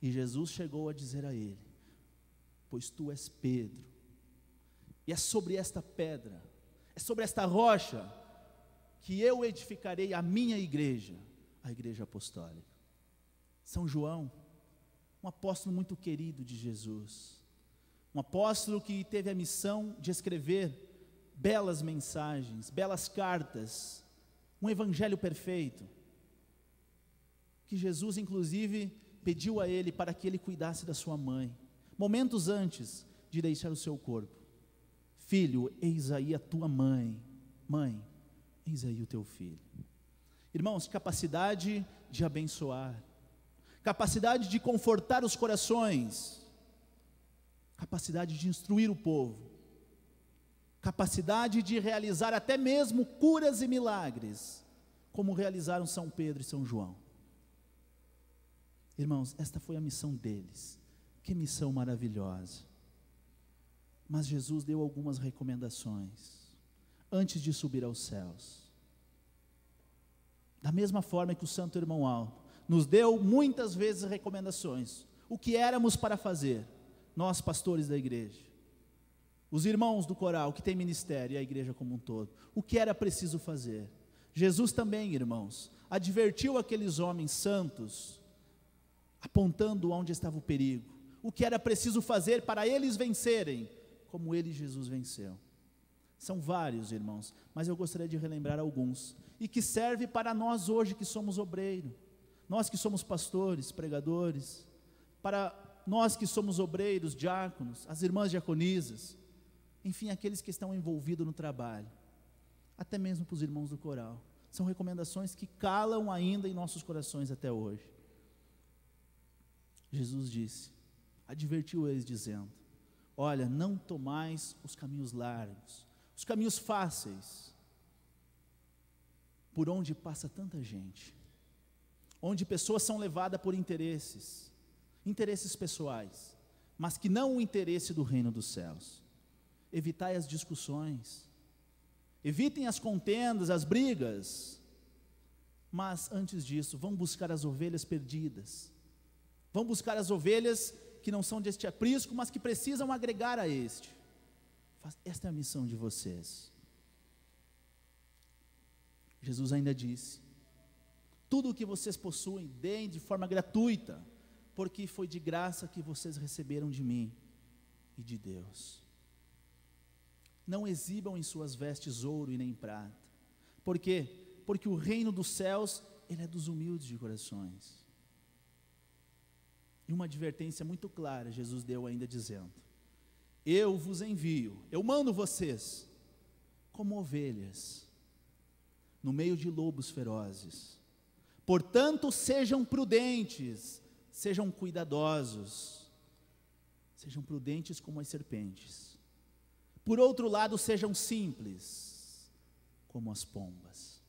E Jesus chegou a dizer a ele: pois tu és Pedro, e é sobre esta pedra, é sobre esta rocha, que eu edificarei a minha igreja, a igreja apostólica. São João, um apóstolo muito querido de Jesus, um apóstolo que teve a missão de escrever belas mensagens, belas cartas, um evangelho perfeito, que Jesus inclusive pediu a ele para que ele cuidasse da sua mãe, momentos antes de deixar o seu corpo. Filho, eis aí a tua mãe, mãe, eis aí o teu filho. Irmãos, capacidade de abençoar, capacidade de confortar os corações, capacidade de instruir o povo, capacidade de realizar até mesmo curas e milagres, como realizaram São Pedro e São João. Irmãos, esta foi a missão deles. Que missão maravilhosa. Mas Jesus deu algumas recomendações antes de subir aos céus. Da mesma forma que o santo irmão Aldo nos deu muitas vezes recomendações, o que éramos para fazer, nós pastores da igreja, os irmãos do coral que tem ministério e a igreja como um todo, o que era preciso fazer. Jesus também, irmãos, advertiu aqueles homens santos, apontando onde estava o perigo, o que era preciso fazer para eles vencerem, como ele, Jesus, venceu. São vários, irmãos, mas eu gostaria de relembrar alguns, e que serve para nós hoje que somos obreiro, nós que somos pastores, pregadores, para nós que somos obreiros, diáconos, as irmãs diaconisas, enfim, aqueles que estão envolvidos no trabalho, até mesmo para os irmãos do coral. São recomendações que calam ainda em nossos corações até hoje. Jesus disse, advertiu eles dizendo: olha, não tomais os caminhos largos, os caminhos fáceis, por onde passa tanta gente, onde pessoas são levadas por interesses pessoais, mas que não o interesse do reino dos céus. Evitai as discussões, evitem as contendas, as brigas, mas antes disso, vão buscar as ovelhas perdidas, vão buscar as ovelhas que não são deste aprisco, mas que precisam agregar a este. Esta é a missão de vocês. Jesus ainda disse: tudo o que vocês possuem, deem de forma gratuita, porque foi de graça que vocês receberam de mim e de Deus. Não exibam em suas vestes ouro e nem prata. Por quê? Porque o reino dos céus, ele é dos humildes de corações. E uma advertência muito clara Jesus deu ainda dizendo: eu vos envio, eu mando vocês como ovelhas no meio de lobos ferozes. Portanto, sejam prudentes, sejam cuidadosos, sejam prudentes como as serpentes. Por outro lado, sejam simples como as pombas.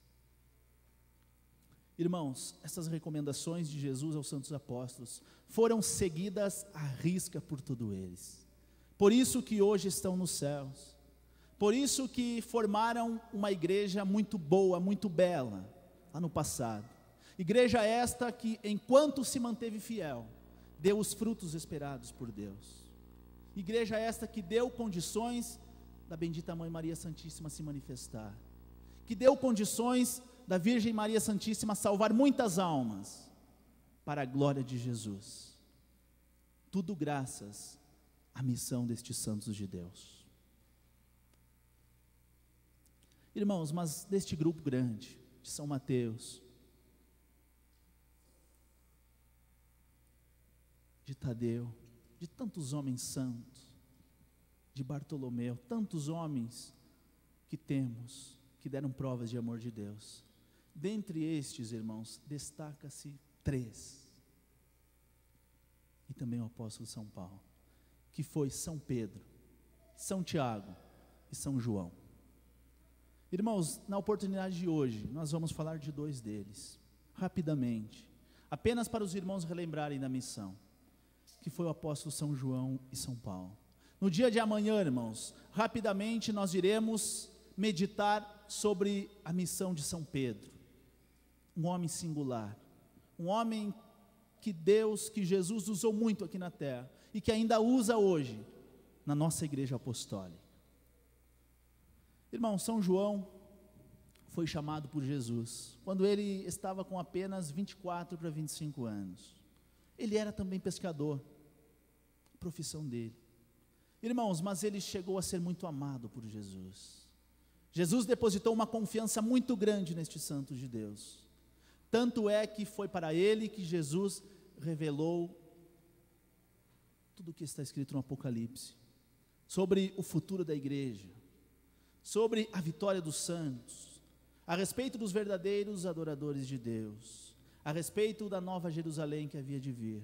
Irmãos, essas recomendações de Jesus aos santos apóstolos foram seguidas à risca por todos eles. Por isso que hoje estão nos céus. Por isso que formaram uma igreja muito boa, muito bela, lá no passado. Igreja esta que, enquanto se manteve fiel, deu os frutos esperados por Deus. Igreja esta que deu condições da bendita Mãe Maria Santíssima se manifestar, que deu condições da Virgem Maria Santíssima salvar muitas almas, para a glória de Jesus. Tudo graças à missão destes santos de Deus. Irmãos, mas deste grupo grande, de São Mateus, de Tadeu, de tantos homens santos, de Bartolomeu, tantos homens que temos, que deram provas de amor de Deus. Dentre estes, irmãos, destaca-se 3. E também o apóstolo São Paulo, que foi São Pedro, São Tiago e São João. Irmãos, na oportunidade de hoje, nós vamos falar de 2 deles, rapidamente, apenas para os irmãos relembrarem da missão, que foi o apóstolo São João e São Paulo. No dia de amanhã, irmãos, rapidamente nós iremos meditar sobre a missão de São Pedro, um homem singular, um homem que Deus, que Jesus usou muito aqui na terra, e que ainda usa hoje, na nossa igreja apostólica. Irmão, São João foi chamado por Jesus, quando ele estava com apenas 24 para 25 anos, ele era também pescador, a profissão dele. Irmãos, mas ele chegou a ser muito amado por Jesus. Jesus depositou uma confiança muito grande neste santo de Deus. Tanto é que foi para ele que Jesus revelou tudo o que está escrito no Apocalipse, sobre o futuro da igreja, sobre a vitória dos santos, a respeito dos verdadeiros adoradores de Deus, a respeito da nova Jerusalém que havia de vir,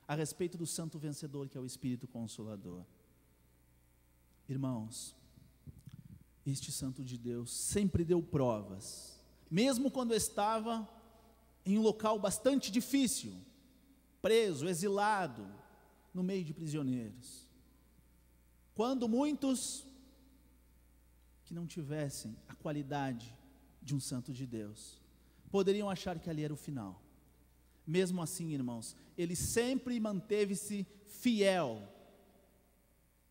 a respeito do santo vencedor que é o Espírito Consolador. Irmãos, este santo de Deus sempre deu provas, mesmo quando estava em um local bastante difícil, preso, exilado, no meio de prisioneiros. Quando muitos que não tivessem a qualidade de um santo de Deus, poderiam achar que ali era o final. Mesmo assim, irmãos, ele sempre manteve-se fiel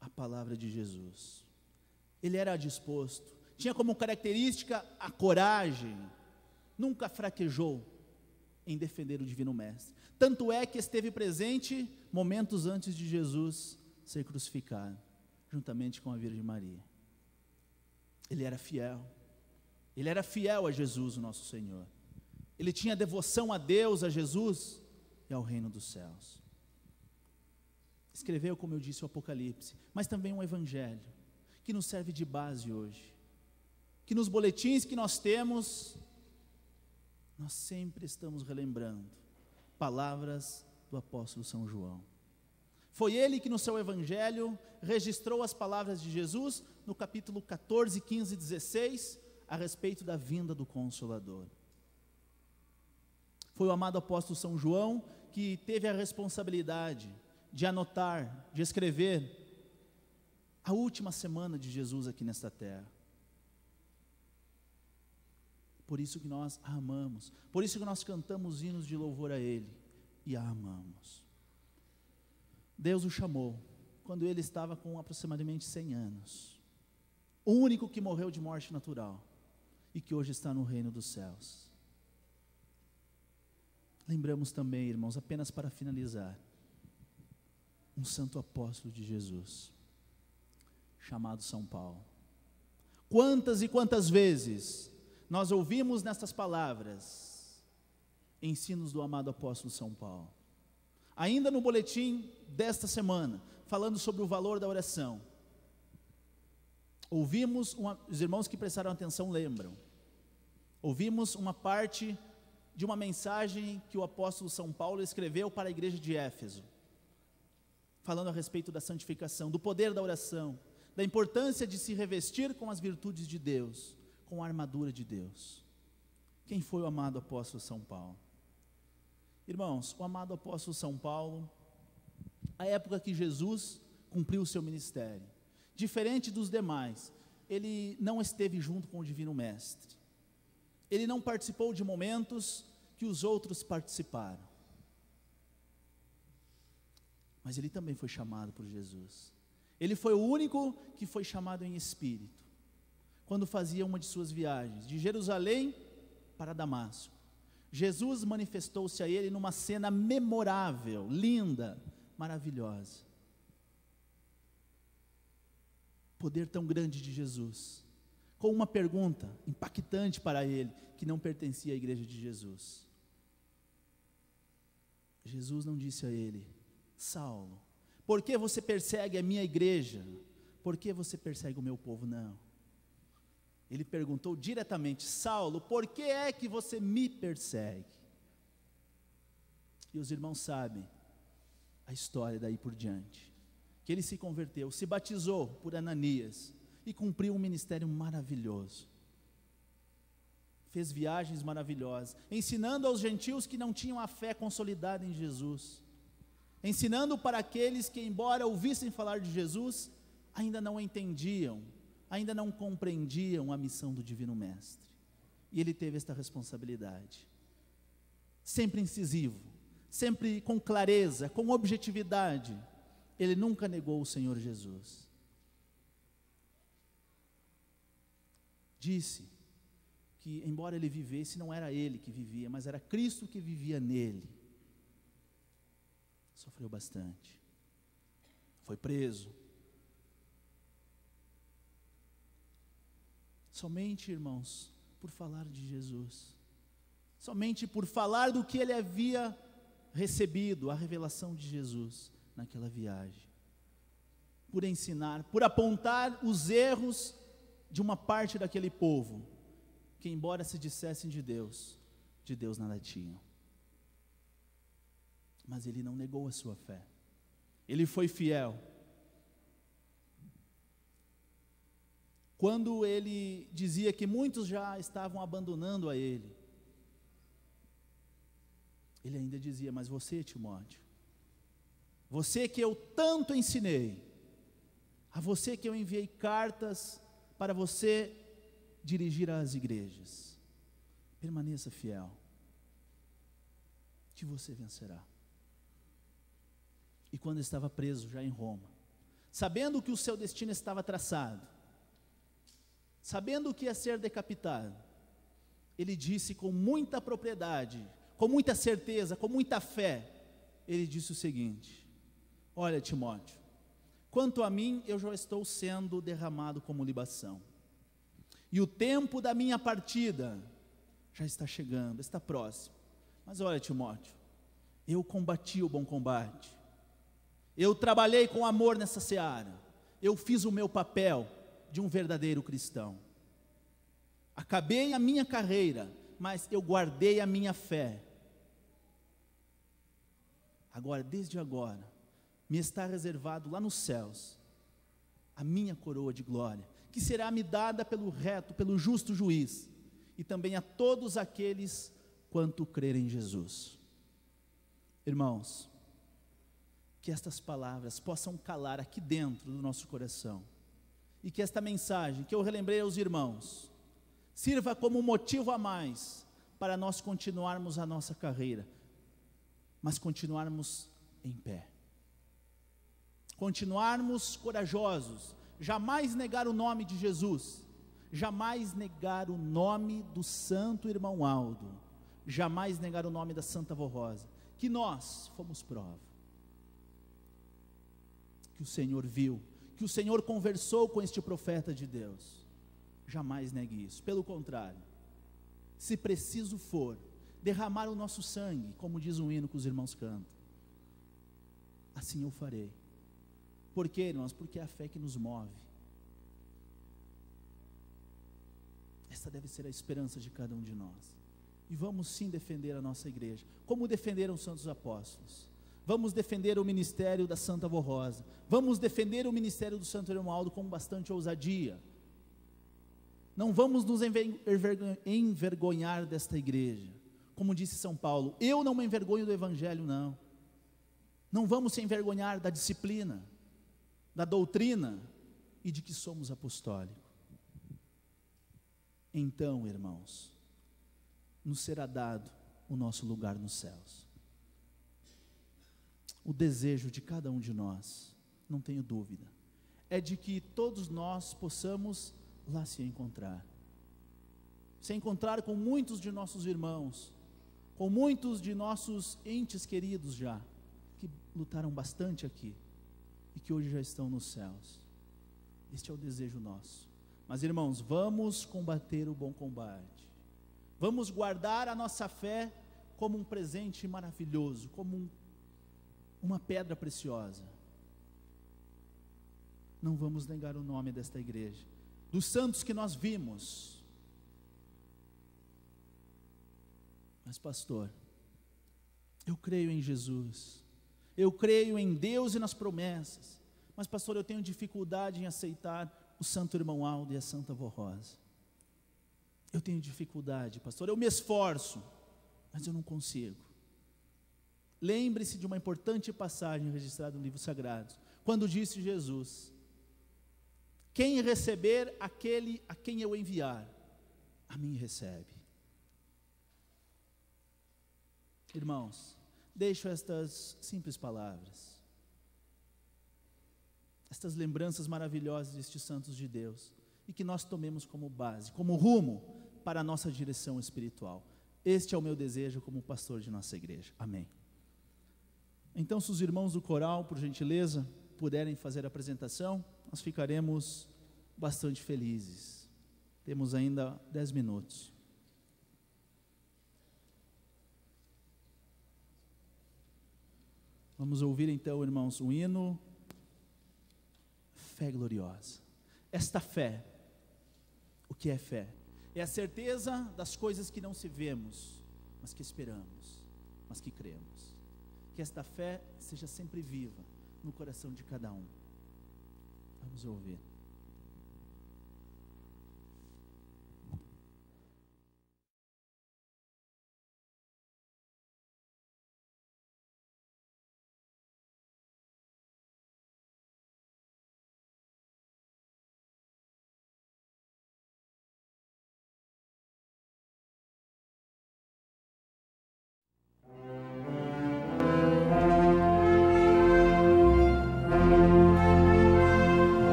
à palavra de Jesus. Ele era disposto, tinha como característica a coragem, nunca fraquejou em defender o Divino Mestre. Tanto é que esteve presente momentos antes de Jesus ser crucificado, juntamente com a Virgem Maria. Ele era fiel a Jesus, o nosso Senhor. Ele tinha devoção a Deus, a Jesus e ao reino dos céus. Escreveu, como eu disse, o Apocalipse, mas também um Evangelho, que nos serve de base hoje, que nos boletins que nós temos, nós sempre estamos relembrando palavras do apóstolo São João. Foi ele que no seu Evangelho registrou as palavras de Jesus no capítulo 14, 15 e 16, a respeito da vinda do Consolador. Foi o amado apóstolo São João que teve a responsabilidade de anotar, de escrever a última semana de Jesus aqui nesta terra. Por isso que nós a amamos, por isso que nós cantamos hinos de louvor a Ele e a amamos. Deus o chamou quando ele estava com aproximadamente 100 anos. O único que morreu de morte natural e que hoje está no reino dos céus. Lembramos também, irmãos, apenas para finalizar, um santo apóstolo de Jesus, chamado São Paulo. Quantas e quantas vezes nós ouvimos nestas palavras ensinos do amado apóstolo São Paulo. Ainda no boletim desta semana, falando sobre o valor da oração, ouvimos, os irmãos que prestaram atenção lembram, ouvimos uma parte de uma mensagem que o apóstolo São Paulo escreveu para a igreja de Éfeso, falando a respeito da santificação, do poder da oração, da importância de se revestir com as virtudes de Deus, com a armadura de Deus. Quem foi o amado apóstolo São Paulo? Irmãos, o amado apóstolo São Paulo, a época que Jesus cumpriu o seu ministério, diferente dos demais, ele não esteve junto com o Divino Mestre. Ele não participou de momentos que os outros participaram. Mas ele também foi chamado por Jesus. Ele foi o único que foi chamado em espírito, quando fazia uma de suas viagens, de Jerusalém para Damasco. Jesus manifestou-se a ele numa cena memorável, linda, maravilhosa. Poder tão grande de Jesus, com uma pergunta impactante para ele, que não pertencia à igreja de Jesus. Jesus não disse a ele: Saulo, por que você persegue a minha igreja? Por que você persegue o meu povo? Não. Ele perguntou diretamente: Saulo, por que é que você me persegue? E os irmãos sabem a história daí por diante, que ele se converteu, se batizou por Ananias e cumpriu um ministério maravilhoso. Fez viagens maravilhosas, ensinando aos gentios que não tinham a fé consolidada em Jesus, ensinando para aqueles que, embora ouvissem falar de Jesus, ainda não entendiam, ainda não compreendiam a missão do Divino Mestre. E ele teve esta responsabilidade, sempre incisivo, sempre com clareza, com objetividade. Ele nunca negou o Senhor Jesus. Disse que, embora ele vivesse, não era ele que vivia, mas era Cristo que vivia nele. Sofreu bastante, foi preso. Somente, irmãos, por falar de Jesus, somente por falar do que ele havia recebido, a revelação de Jesus naquela viagem, por ensinar, por apontar os erros de uma parte daquele povo, que embora se dissessem de Deus nada tinham. Mas ele não negou a sua fé, ele foi fiel. Quando ele dizia que muitos já estavam abandonando a ele, ele ainda dizia: mas você, Timóteo, você que eu tanto ensinei, a você que eu enviei cartas para você dirigir às igrejas, permaneça fiel, que você vencerá. E quando estava preso já em Roma, sabendo que o seu destino estava traçado, sabendo que ia ser decapitado, ele disse com muita propriedade, com muita certeza, com muita fé, ele disse o seguinte: olha, Timóteo, quanto a mim, eu já estou sendo derramado como libação, e o tempo da minha partida já está chegando, está próximo. Mas olha, Timóteo, eu combati o bom combate, eu trabalhei com amor nessa seara, eu fiz o meu papel de um verdadeiro cristão, acabei a minha carreira, mas eu guardei a minha fé. Agora, desde agora, me está reservado lá nos céus a minha coroa de glória, que será me dada pelo reto, pelo justo juiz, e também a todos aqueles quanto crerem em Jesus. Irmãos, que estas palavras possam calar aqui dentro do nosso coração, e que esta mensagem que eu relembrei aos irmãos sirva como um motivo a mais para nós continuarmos a nossa carreira, mas continuarmos em pé, continuarmos corajosos, jamais negar o nome de Jesus, jamais negar o nome do santo irmão Aldo, jamais negar o nome da Santa Avó Rosa, que nós fomos prova, que o Senhor viu, que o Senhor conversou com este profeta de Deus. Jamais negue isso, pelo contrário, se preciso for, derramar o nosso sangue, como diz um hino que os irmãos cantam, assim eu farei. Por quê, irmãos? Porque é a fé que nos move. Essa deve ser a esperança de cada um de nós. E vamos sim defender a nossa igreja, como defenderam os santos apóstolos. Vamos defender o ministério da Santa Avó Rosa, vamos defender o ministério do Santo Irmão Aldo com bastante ousadia. Não vamos nos envergonhar desta igreja, como disse São Paulo, eu não me envergonho do Evangelho, não. Não vamos se envergonhar da disciplina, da doutrina e de que somos apostólicos. Então, irmãos, nos será dado o nosso lugar nos céus. O desejo de cada um de nós, não tenho dúvida, é de que todos nós possamos lá se encontrar com muitos de nossos irmãos, com muitos de nossos entes queridos já, que lutaram bastante aqui, e que hoje já estão nos céus. Este é o desejo nosso. Mas irmãos, vamos combater o bom combate, vamos guardar a nossa fé como um presente maravilhoso, como uma pedra preciosa. Não vamos negar o nome desta igreja, dos santos que nós vimos. Mas pastor, eu creio em Jesus, eu creio em Deus e nas promessas, mas pastor, eu tenho dificuldade em aceitar o Santo Irmão Aldo e a Santa Avó Rosa. Eu tenho dificuldade, pastor, eu me esforço, mas eu não consigo. Lembre-se de uma importante passagem registrada no livro sagrado, quando disse Jesus: quem receber aquele a quem eu enviar, a mim recebe. Irmãos, deixo estas simples palavras, estas lembranças maravilhosas destes santos de Deus, e que nós tomemos como base, como rumo para a nossa direção espiritual. Este é o meu desejo como pastor de nossa igreja. Amém. Então, se os irmãos do coral, por gentileza, puderem fazer a apresentação, nós ficaremos bastante felizes. Temos ainda 10 minutos. Vamos ouvir então, irmãos, o hino Fé Gloriosa. Esta fé, o que é fé? É a certeza das coisas que não se vemos, mas que esperamos, mas que cremos. Que esta fé seja sempre viva no coração de cada um. Vamos ouvir.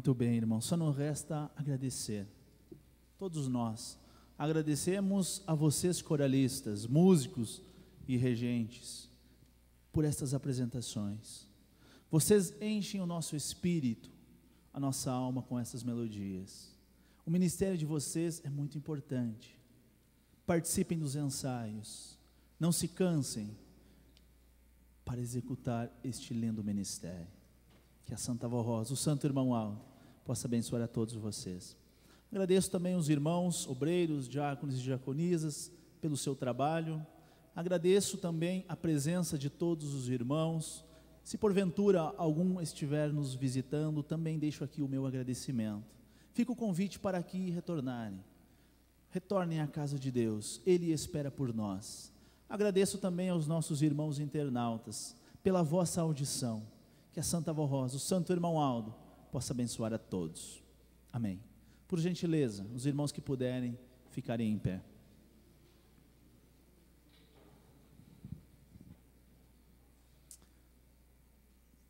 Muito bem, irmão, só nos resta agradecer. Todos nós agradecemos a vocês coralistas, músicos e regentes, por estas apresentações. Vocês enchem o nosso espírito, a nossa alma com essas melodias. O ministério de vocês é muito importante. Participem dos ensaios, não se cansem para executar este lindo ministério. Que a Santa Avó Rosa, o Santo Irmão Aldo, possa abençoar a todos vocês. Agradeço também os irmãos, obreiros, diáconos e diaconisas, pelo seu trabalho. Agradeço também a presença de todos os irmãos. Se porventura algum estiver nos visitando, também deixo aqui o meu agradecimento. Fica o convite para aqui retornarem. Retornem à casa de Deus, Ele espera por nós. Agradeço também aos nossos irmãos internautas, pela vossa audição. Que a Santa Avó Rosa, o Santo Irmão Aldo, possa abençoar a todos. Amém. Por gentileza, os irmãos que puderem, ficarem em pé.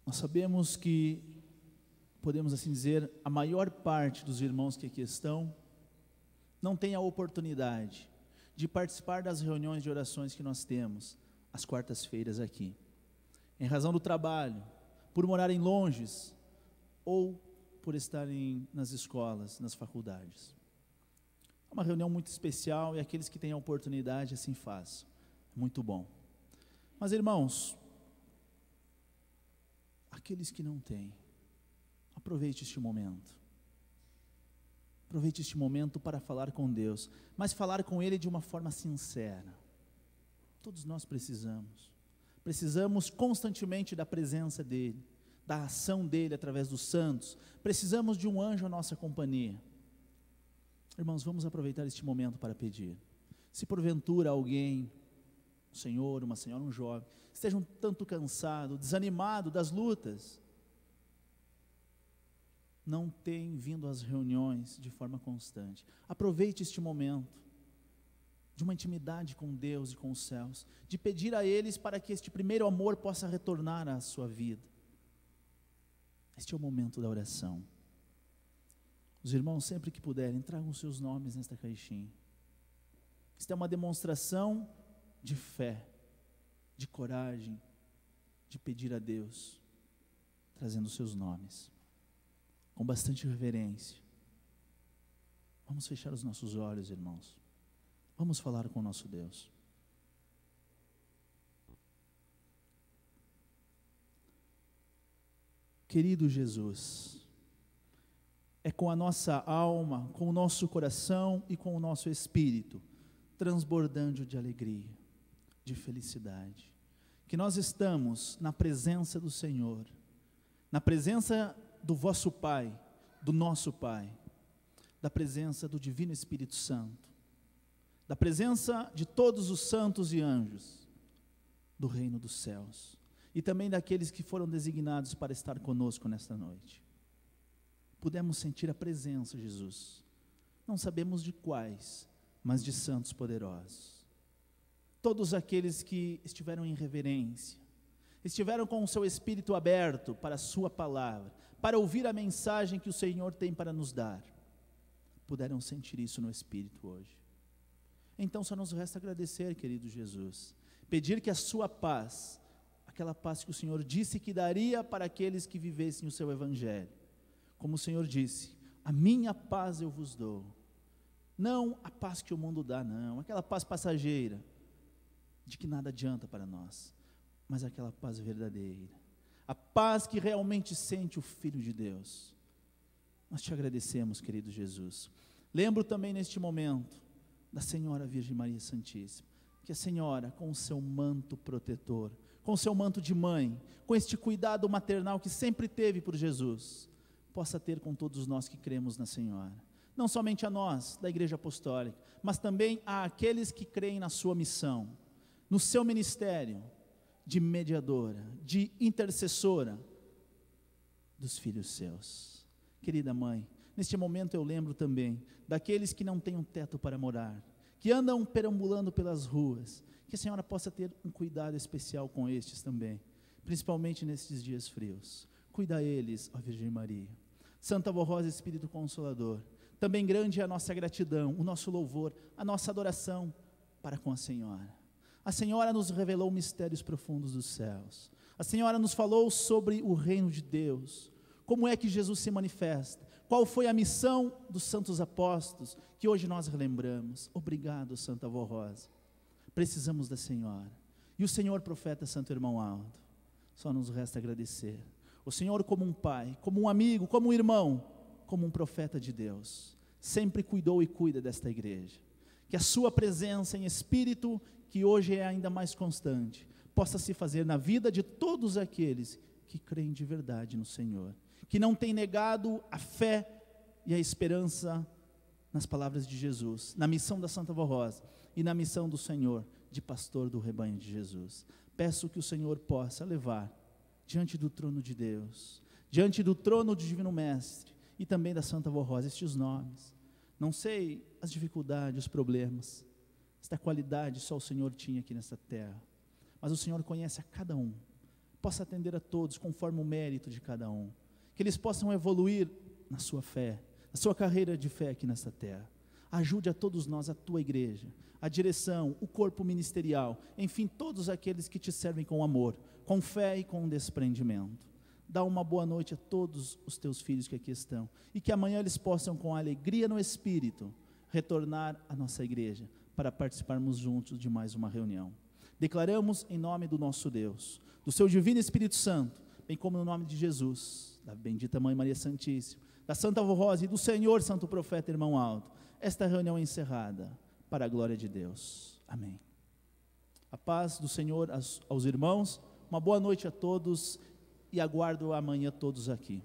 Nós sabemos que, podemos assim dizer, a maior parte dos irmãos que aqui estão, não tem a oportunidade de participar das reuniões de orações que nós temos, às quartas-feiras aqui. Em razão do trabalho, por morarem longes, ou por estarem nas escolas, nas faculdades. É uma reunião muito especial e aqueles que têm a oportunidade assim façam. Muito bom. Mas irmãos, aqueles que não têm, aproveite este momento. Aproveite este momento para falar com Deus, mas falar com Ele de uma forma sincera. Todos nós precisamos constantemente da presença dEle, da ação dEle através dos santos. Precisamos de um anjo à nossa companhia. Irmãos, vamos aproveitar este momento para pedir. Se porventura alguém, um senhor, uma senhora, um jovem, esteja um tanto cansado, desanimado das lutas, não tem vindo às reuniões de forma constante, aproveite este momento de uma intimidade com Deus e com os céus, de pedir a eles para que este primeiro amor possa retornar à sua vida. Este é o momento da oração. Os irmãos, sempre que puderem, tragam seus nomes nesta caixinha. Isto é uma demonstração de fé, de coragem, de pedir a Deus, trazendo seus nomes, com bastante reverência. Vamos fechar os nossos olhos, irmãos. Vamos falar com o nosso Deus. Querido Jesus, é com a nossa alma, com o nosso coração e com o nosso espírito, transbordando de alegria, de felicidade, que nós estamos na presença do Senhor, na presença do vosso Pai, do nosso Pai, da presença do Divino Espírito Santo, da presença de todos os santos e anjos do reino dos céus, e também daqueles que foram designados para estar conosco nesta noite. Pudemos sentir a presença, Jesus, não sabemos de quais, mas de santos poderosos. Todos aqueles que estiveram em reverência, estiveram com o seu espírito aberto para a sua palavra, para ouvir a mensagem que o Senhor tem para nos dar, puderam sentir isso no espírito hoje. Então só nos resta agradecer, querido Jesus, pedir que a sua paz, aquela paz que o Senhor disse que daria para aqueles que vivessem o seu evangelho, como o Senhor disse, a minha paz eu vos dou, não a paz que o mundo dá, não, aquela paz passageira, de que nada adianta para nós, mas aquela paz verdadeira, a paz que realmente sente o Filho de Deus. Nós te agradecemos, querido Jesus. Lembro também neste momento da Senhora Virgem Maria Santíssima, que a Senhora, com o seu manto protetor, com o seu manto de mãe, com este cuidado maternal que sempre teve por Jesus, possa ter com todos nós que cremos na Senhora, não somente a nós, da Igreja Apostólica, mas também a aqueles que creem na sua missão, no seu ministério de mediadora, de intercessora dos filhos seus. Querida mãe, neste momento eu lembro também daqueles que não têm um teto para morar, que andam perambulando pelas ruas, que a Senhora possa ter um cuidado especial com estes também, principalmente nestes dias frios. Cuida eles, ó Virgem Maria. Santa Avó Rosa, Espírito Consolador, também grande é a nossa gratidão, o nosso louvor, a nossa adoração para com a Senhora. A Senhora nos revelou mistérios profundos dos céus. A Senhora nos falou sobre o reino de Deus, como é que Jesus se manifesta, qual foi a missão dos santos apóstolos, que hoje nós relembramos. Obrigado, Santa Avó Rosa. Precisamos da Senhora. E o Senhor profeta Santo Irmão Aldo, só nos resta agradecer. O Senhor como um pai, como um amigo, como um irmão, como um profeta de Deus, sempre cuidou e cuida desta igreja. Que a sua presença em espírito, que hoje é ainda mais constante, possa se fazer na vida de todos aqueles que creem de verdade no Senhor, que não têm negado a fé e a esperança nas palavras de Jesus, na missão da Santa Avó Rosa e na missão do Senhor de pastor do rebanho de Jesus. Peço que o Senhor possa levar diante do trono de Deus, diante do trono do Divino Mestre e também da Santa Avó Rosa, estes nomes. Não sei as dificuldades, os problemas, esta qualidade só o Senhor tinha aqui nessa terra, mas o Senhor conhece a cada um, possa atender a todos conforme o mérito de cada um, que eles possam evoluir na sua fé, na sua carreira de fé aqui nesta terra. Ajude a todos nós, a tua igreja, a direção, o corpo ministerial, enfim, todos aqueles que te servem com amor, com fé e com desprendimento. Dá uma boa noite a todos os teus filhos que aqui estão, e que amanhã eles possam, com alegria no Espírito, retornar à nossa igreja, para participarmos juntos de mais uma reunião. Declaramos em nome do nosso Deus, do seu divino Espírito Santo, bem como no nome de Jesus, da bendita Mãe Maria Santíssima, da Santa Avó Rosa e do Senhor Santo Profeta Irmão Aldo, esta reunião é encerrada, para a glória de Deus. Amém. A paz do Senhor aos irmãos, uma boa noite a todos, e aguardo amanhã todos aqui.